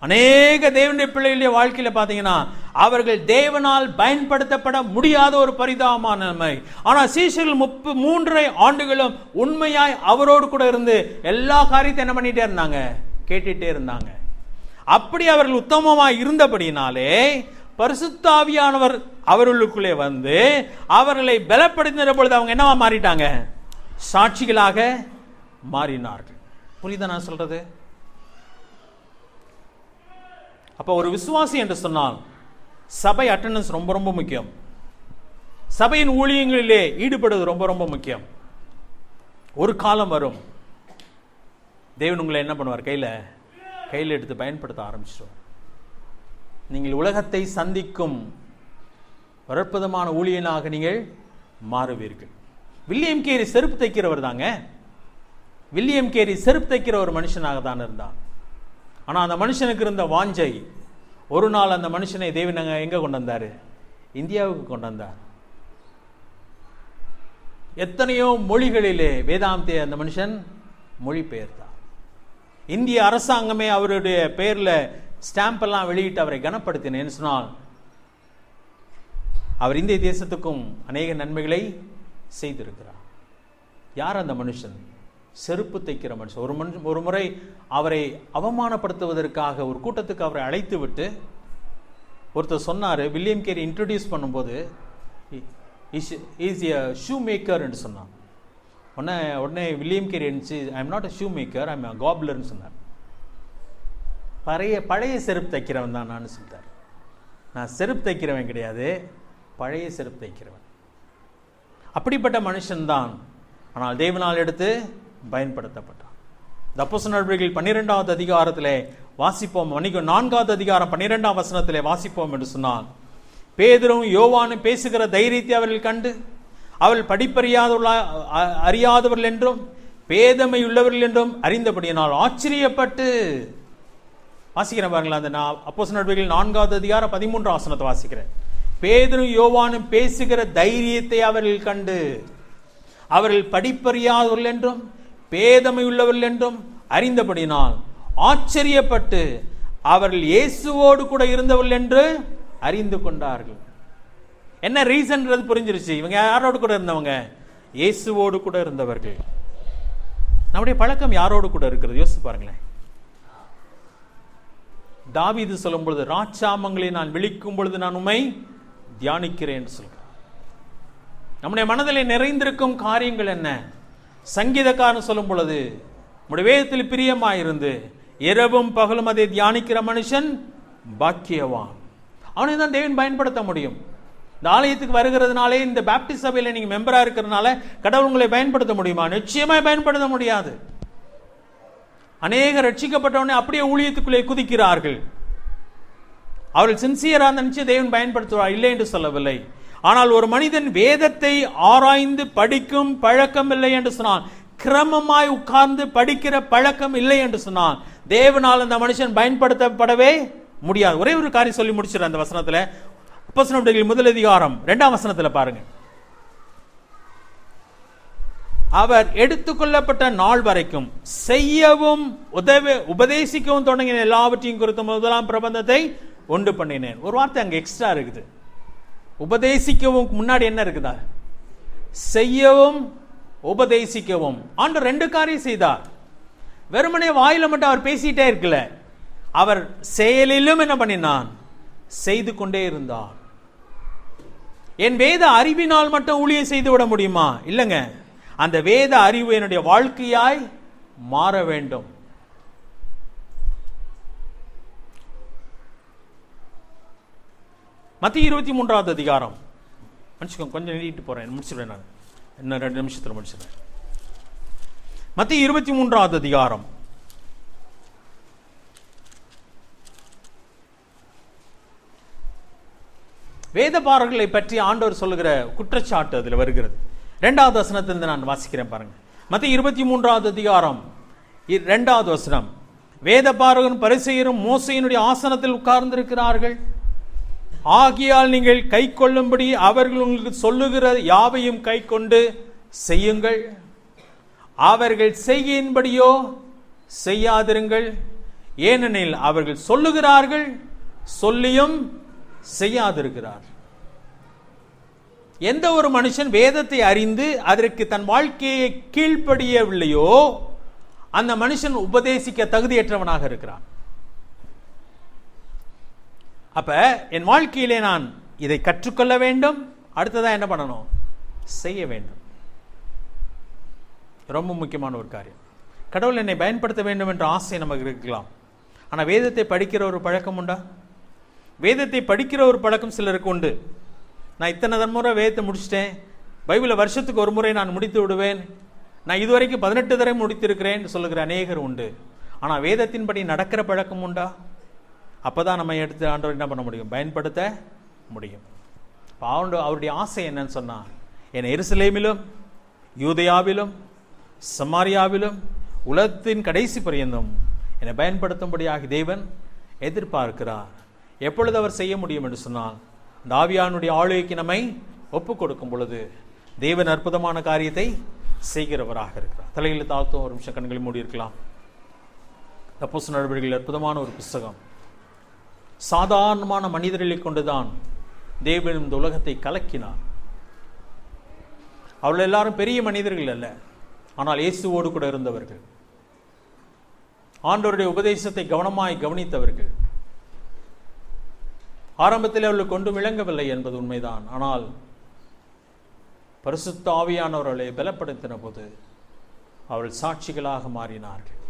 அநேக தேவனுடைய பிள்ளைகளுடைய வாழ்க்கையில பாத்தீங்கன்னா அவர்கள் தேவனால் பயன்படுத்தப்பட முடியாத ஒரு பரிதாபமான நிலைமை. ஆனா சீஷர்கள் 3 ஆண்டுகளும் உண்மையாய் அவரோடு கூட இருந்து எல்லா காரியத்தை என்ன பண்ணிட்டே இருந்தாங்க, கேட்டுட்டே இருந்தாங்க. அப்படி அவர்கள் உத்தமமாய் இருந்தபடினாலே பரிசுத்த ஆவியானவர் அவர்களுக்குள்ளே வந்து அவர்களை பலப்படுத்தின பொழுது அவங்க என்னவா மாறிட்டாங்க, சாட்சிகளாக மாறினார்கள். புரியுதா நான் சொல்றது? அப்ப ஒரு விசுவாசி என்று சொன்னால் சபை அட்டெண்டன்ஸ் ரொம்ப ரொம்ப முக்கியம். சபையின் ஊழியங்களிலே ஈடுபடுவது ரொம்ப ரொம்ப முக்கியம். ஒரு காலம் வரும், தேவன் உங்களை என்ன பண்ணுவார், கையில் எடுத்து பயன்படுத்த ஆரம்பிச்சிடுவார். நீங்கள் உலகத்தை சந்திக்கும் அற்புதமான ஊழியனாக நீங்கள் மாறுவீர்கள். வில்லியம் கேரி செருப்பு தைக்கிறவர் தாங்க. வில்லியம் கேரி செருப்பு தைக்கிற ஒரு மனுஷனாக தான் இருந்தான். ஆனா அந்த மனுஷனுக்கு இருந்த வாஞ்சை, ஒரு நாள் அந்த மனுஷனை தேவன் எங்க கொண்டு வந்தாரு, இந்தியாவுக்கு கொண்டு வந்தார். எத்தனையோ மொழிகளிலே வேதாந்தத்தை அந்த மனுஷன் மொழிபெயர்த்தார். இந்திய அரசாங்கமே அவருடைய பெயர்ல ஸ்டாம்ப் எல்லாம் வெளியிட்டு அவரை கனப்படுத்தினேன்னு சொன்னால் அவர் இந்திய தேசத்துக்கும் அநேக நன்மைகளை செய்திருக்கிறார். யார் அந்த மனுஷன்? செருப்பு தைக்கிற மனுஷன். ஒரு முறை அவரை அவமானப்படுத்துவதற்காக ஒரு கூட்டத்துக்கு அவரை அழைத்து விட்டு ஒருத்தர் சொன்னார், வில்லியம் கேரி இன்ட்ரோடியூஸ் பண்ணும்போது இஸ் எ ஷூ மேக்கர் என்று சொன்னான். உடனே வில்லியம் கேரி இருந்துச்சு, I am not a shoemaker, I am a காப்லர்னு சொன்னார். பழைய செருப்பு தைக்கிறவன் தான் நான் சொல்லிட்டார். நான் செருப்பு தைக்கிறவன் கிடையாது, பழைய செருப்பு தைக்கிறவன். அப்படிப்பட்ட மனுஷன்தான். ஆனால் தேவனால் எடுத்து பயன்படுத்தப்பட்டான். அப்போஸ்தலர் நடவடிக்கைகள் 12வது அதிகாரத்திலே வாசிப்போம், 4வது அதிகாரம் 12ஆம் வசனத்திலே வாசிப்போம் என்று சொன்னால், பேதுரும் யோவானும் பேசுகிற தைரியத்தை அவர்கள் கண்டு அவள் அறியாதவர்கள் என்றும் பேதமை உள்ளவர்கள் என்றும் அறிந்தபடியினால் ஆச்சரியப்பட்டு, வாசிக்கிறேன் பாருங்களா, அந்த அப்போஸ்தலர் நடவடிக்கைகள் 4வது அதிகாரம் 13ஆம் வசனத்தை வாசிக்கிறேன். பேதுரும் யோவானும் பேசுகிற தைரியத்தை அவர்கள் கண்டு அவர்கள் படிப்பறியாதவர்கள் என்றும் பேதமை உள்ளவர்கள் என்றும் அறிந்தபடினால் ஆச்சரியப்பட்டு அவர்கள் இயேசுவோடு கூட இருந்தவர்கள் என்று அறிந்து கொண்டார்கள். என்ன ரீசன்றது புரிஞ்சிருச்சு. இவங்க யாரோடு கூட இருந்தவங்க? இயேசுவோடு கூட இருந்தவர்கள். நம்முடைய பழக்கம் யாரோடு கூட இருக்கிறது யோசிச்சு பாருங்களேன். தாவீது சொல்லும் பொழுது, ராட்சாமங்களை நான் விழிக்கும் பொழுது நான் உம்மை தியானிக்கிறேன் சொல்கிறார். நம்முடைய மனதில் நிறைந்திருக்கும் காரியங்கள் என்ன? சங்கீதக்காரன் சொல்லும் பொழுது, நம்முடைய வேதத்தில் பிரியமாயிருந்து இரவும் பகலும் அதை தியானிக்கிற மனுஷன் பாக்கியவான். அவனை தான் தேவன் பயன்படுத்த முடியும். இந்த ஆலயத்துக்கு வருகிறதுனாலே, இந்த பாப்டிஸ்ட் சபையில நீங்க மெம்பரா இருக்கிறதுனால கடவுள் உங்களை பயன்படுத்த முடியுமா? நிச்சயமாய் பயன்படுத்த முடியாது. அநேக ரட்சிக்கப்பட்டவனே அப்படியே ஊழியத்துக்குள்ளே குதிக்கிறார்கள். அவர்கள் சின்சியரா நினைச்சு தேவன் பயன்படுத்துவார், இல்லை என்று சொல்லவில்லை. ஆனால் ஒரு மனிதன் வேதத்தை ஆராய்ந்து படிக்கும் பழக்கம் இல்லை என்று சொன்னான், கிரமமாய் உட்கார்ந்து படிக்கிற பழக்கம் இல்லை என்று சொன்னான், தேவனால் அந்த மனுஷன் பயன்படுத்தப்படவே முடியாது. ஒரே ஒரு காரியம் சொல்லி முடிச்சிடறேன் அந்த வசனத்துல. அப்போஸ்தலர் நடவடிக்கைகள் 1 அதிகாரம் 2ஆம் வசனத்துல பாருங்க. அவர் எடுத்துக்கொள்ளப்பட்ட நாள் வரைக்கும் செய்யவும் உபதேசிக்கவும் தொடங்கின எல்லாவற்றையும் குறித்த முதலாம் பிரபந்தத்தை உண்டு பண்ணினேன். ஒரு வார்த்தை அங்க எக்ஸ்ட்ரா இருக்குது. உபதேசிக்கவும் முன்னாடி என்ன இருக்குதா? செய்யவும் உபதேசிக்கவும். ஆண்டவர் 2 காரியம் செய்தார். வெறுமனே வாயில மட்டும் அவர் பேசிட்டே இருக்கல, அவர் செயலிலும் என்ன பண்ணினான்? செய்து கொண்டே இருந்தார். என் வேத அறிவினால் மட்டும் ஊழியம் செய்து விட முடியுமா? இல்லைங்க. அந்த வேத அறிவு என்னுடைய வாழ்க்கையாய் மாற வேண்டும். மத்திய 23வது அதிகாரம், மன்னிச்சுக்கோங்க, கொஞ்சம் நீட்டு போறேன், முடிச்சிடுவேன் நான், இன்னும் 2 நிமிஷத்தில் முடிச்சிடுறேன். மத்திய 23வது அதிகாரம் வேதபாரர்களை பற்றி ஆண்டவர் சொல்லுகிற குற்றச்சாட்டு அதில் வருகிறது. 2வது வசனத்திலிருந்து நான் வாசிக்கிறேன் பாருங்க. மத்திய 23வது அதிகாரம் 2வது வசனம். வேதபாரகரும் பரிசேயரும் மோசேயினுடைய ஆசனத்தில் உட்கார்ந்திருக்கிறார்கள், ஆகியால் நீங்கள் கை கொள்ளும்படி அவர்கள் உங்களுக்கு சொல்லுகிற யாவையும் கை கொண்டு செய்யுங்கள். அவர்கள் செய்கையின்படியோ செய்யாதிருங்கள், ஏனெனில் அவர்கள் சொல்லுகிறார்கள், சொல்லியும் செய்யாதிருக்கிறார். எந்த ஒரு மனுஷன் வேதத்தை அறிந்து அதற்கு தன் வாழ்க்கையை கீழ்ப்படியவில்லையோ அந்த மனுஷன் உபதேசிக்க தகுதியற்றவனாக இருக்கிறான். அப்ப என் வாழ்க்கையிலே நான் இதை கற்றுக்கொள்ள வேண்டும், அடுத்ததா என்ன பண்ணணும்? செய்ய வேண்டும். ரொம்ப முக்கியமான ஒரு காரியம். கடவுள் என்னை பயன்படுத்த வேண்டும் என்ற ஆசை நமக்கு இருக்கலாம். ஆனால் வேதத்தை படிக்கிற ஒரு பழக்கம் உண்டா? வேதத்தை படிக்கிற ஒரு பழக்கம் சிலருக்கு உண்டு. நான் இத்தனை முறை வேதத்தை முடிச்சிட்டேன், பைபிளை வருஷத்துக்கு ஒரு முறை நான் முடித்து விடுவேன், நான் இதுவரைக்கும் 18 தடவை முடித்திருக்கிறேன் சொல்லுகிற அநேகர் உண்டு. ஆனால் வேதத்தின்படி நடக்கிற பழக்கம் உண்டா? அப்போதான் நம்ம எடுத்து ஆண்டவர் என்ன பண்ண முடியும்? பயன்படுத்த முடியும். அவருடைய ஆசை என்னன்னு சொன்னா, என்னை எருசலேமிலும் யூதேயாவிலும் சமாரியாவிலும் உலகத்தின் கடைசி பரியந்தம் என்னை பயன்படுத்தும்படியாக தேவன் எதிர்பார்க்கிறார். எப்பொழுது அவர் செய்ய முடியும் என்று சொன்னால், இந்த ஆவியானுடைய ஆளுகைக்கு நம்மை ஒப்புக் கொடுக்கும் பொழுது தேவன் அற்புதமான காரியத்தை செய்கிறவராக இருக்கிறார். தலையில் தாழ்த்தும் ஒரு நிமிஷம் கண்களை மூடி இருக்கலாம். அப்போஸ்தலர் நடவடிக்கைகள் அற்புதமான ஒரு புஸ்தகம். சாதாரணமான மனிதர்களை கொண்டுதான் தேவன் இந்த உலகத்தை கலக்கினார். அவர்கள் எல்லாரும் பெரிய மனிதர்கள் அல்ல, ஆனால் இயேசுவோடு கூட இருந்தவர்கள், ஆண்டவருடைய உபதேசத்தை கவனமாய் கவனித்தவர்கள். ஆரம்பத்தில் அவர்கள் கொண்டு விளங்கவில்லை என்பது உண்மைதான். ஆனால் பரிசுத்த ஆவியானவர்களை பலப்படுத்தின போது அவர்கள் சாட்சிகளாக மாறினார்கள்.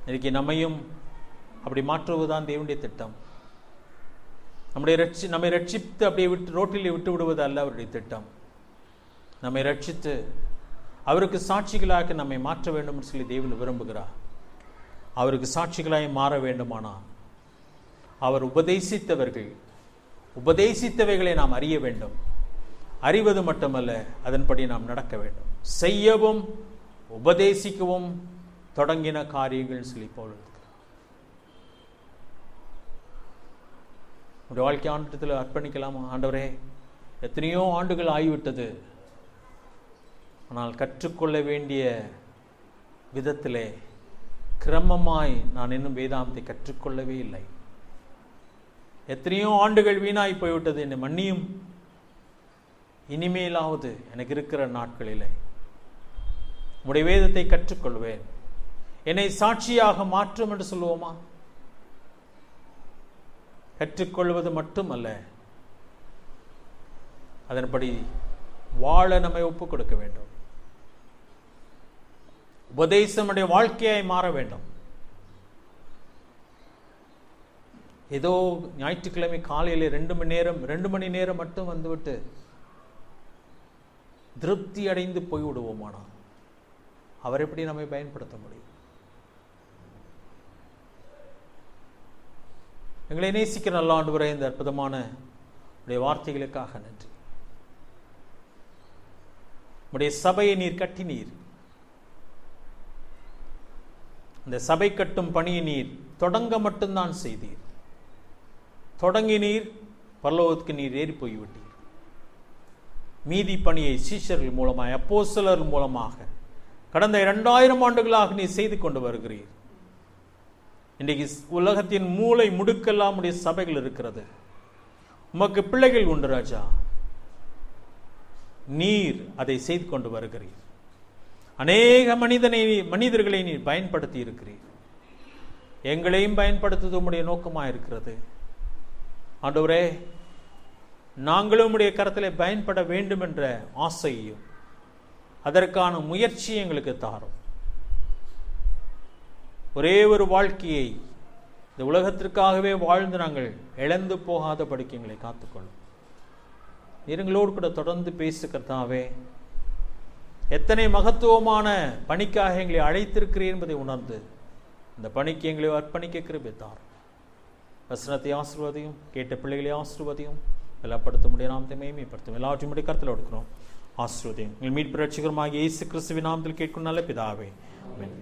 இன்னைக்கு நம்மையும் அப்படி மாற்றுவதுதான் தேவனுடைய திட்டம். நம்மை ரட்சித்து அப்படியே ரோட்டில் விட்டு விடுவது அல்ல அவருடைய திட்டம். நம்மை ரட்சித்து அவருக்கு சாட்சிகளாக நம்மை மாற்ற வேண்டும் என்று சொல்லி தேவன் விரும்புகிறார். அவருக்கு சாட்சிகளாய் மாற வேண்டுமானால் அவர் உபதேசித்தவைகளை நாம் அறிய வேண்டும். அறிவது மட்டுமல்ல, அதன்படி நாம் நடக்க வேண்டும். செய்யவும் உபதேசிக்கவும் தொடங்கின காரியங்கள் சொல்லி போல் உடைய வாழ்க்கை ஆண்டத்தில் அர்ப்பணிக்கலாமா? ஆண்டவரே, எத்தனையோ ஆண்டுகள் ஆகிவிட்டது, ஆனால் கற்றுக்கொள்ள வேண்டிய விதத்திலே கிரமமாய் நான் இன்னும் வேதாந்தத்தை கற்றுக்கொள்ளவே இல்லை. எத்தனையோ ஆண்டுகள் வீணாய் போய்விட்டது, என்னை மன்னியும். இனிமேலாவது எனக்கு இருக்கிற நாட்களிலே உம்முடைய வேதத்தை கற்றுக்கொள்வேன், என்னை சாட்சியாக மாற்றும் என்று சொல்லுவோமா? கற்றுக்கொள்வது மட்டுமல்ல, அதன்படி வாழ நம்மை ஒப்புக் கொடுக்க வேண்டும். உபதேசம் நம்முடைய வாழ்க்கையாய் மாற வேண்டும். ஏதோ ஞாயிற்றுக்கிழமை காலையில் 2 மணி நேரம் மட்டும் வந்துவிட்டு திருப்தி அடைந்து போய்விடுவோமானால் அவர் எப்படி நம்மை பயன்படுத்த முடியும்? எங்களை நேசிக்கிற நல்ல ஆண்டவரே, இந்த அற்புதமான உடைய வார்த்தைகளுக்காக நன்றி. உடைய சபையை நீர் கட்டினீர். இந்த சபை கட்டும் பணியை நீர் தொடங்க மட்டும்தான் செய்தீர். தொடங்கினீர், பரலோகத்துக்கு நீர் ஏறி போய்விட்டீர். மீதி பணியை சீஷர்கள் மூலமாக, அப்போஸ்தலர் மூலமாக கடந்த 2000 ஆண்டுகளாக நீர் செய்து கொண்டு வருகிறீர். இன்றைக்கு உலகத்தின் மூளை முடுக்கெல்லாம் உடைய சபைகள் இருக்கிறது. உமக்கு பிள்ளைகள் உண்டு ராஜா, நீர் அதை செய்து கொண்டு வருகிறீர். அநேக மனிதர்களை நீர் பயன்படுத்தி இருக்கிறீர். எங்களையும் பயன்படுத்துவது உம்முடைய நோக்கமாக இருக்கிறது. ஆண்டவரே, நாங்களும் உம்முடைய கரத்திலே பயன்பட வேண்டும் என்ற ஆசையையும் அதற்கான முயற்சியை எங்களுக்கு தாரும். ஒரே ஒரு வாழ்க்கையை இந்த உலகத்திற்காகவே வாழ்ந்து நாங்கள் இழந்து போகாதபடிக்கு எங்களை காத்துக்கொள்ளும். நீங்களோடு கூட தொடர்ந்து பேசு கர்த்தாவே. எத்தனை மகத்துவமான பணிக்காக எங்களை அழைத்திருக்கிறீர் என்பதை உணர்ந்து இந்த பணிக்கு எங்களை அர்ப்பணிக்க கிருபை தாரும். வசனத்தை ஆசீர்வதியும், கேட்ட பிள்ளைகளை ஆசீர்வதியும், பலப்படுத்த முடிய நாமத்தை மேன்மைப்படுத்தும். எல்லாவற்றையும் முடிய கருத்தில் எடுக்கிறோம். ஆசீர்வதியும். எங்கள் மீட்பு ரட்சகருமாகிய இயேசு கிறிஸ்துவின் நாமத்தில் கேட்கும் நல்ல பிதாவே, ஆமென்.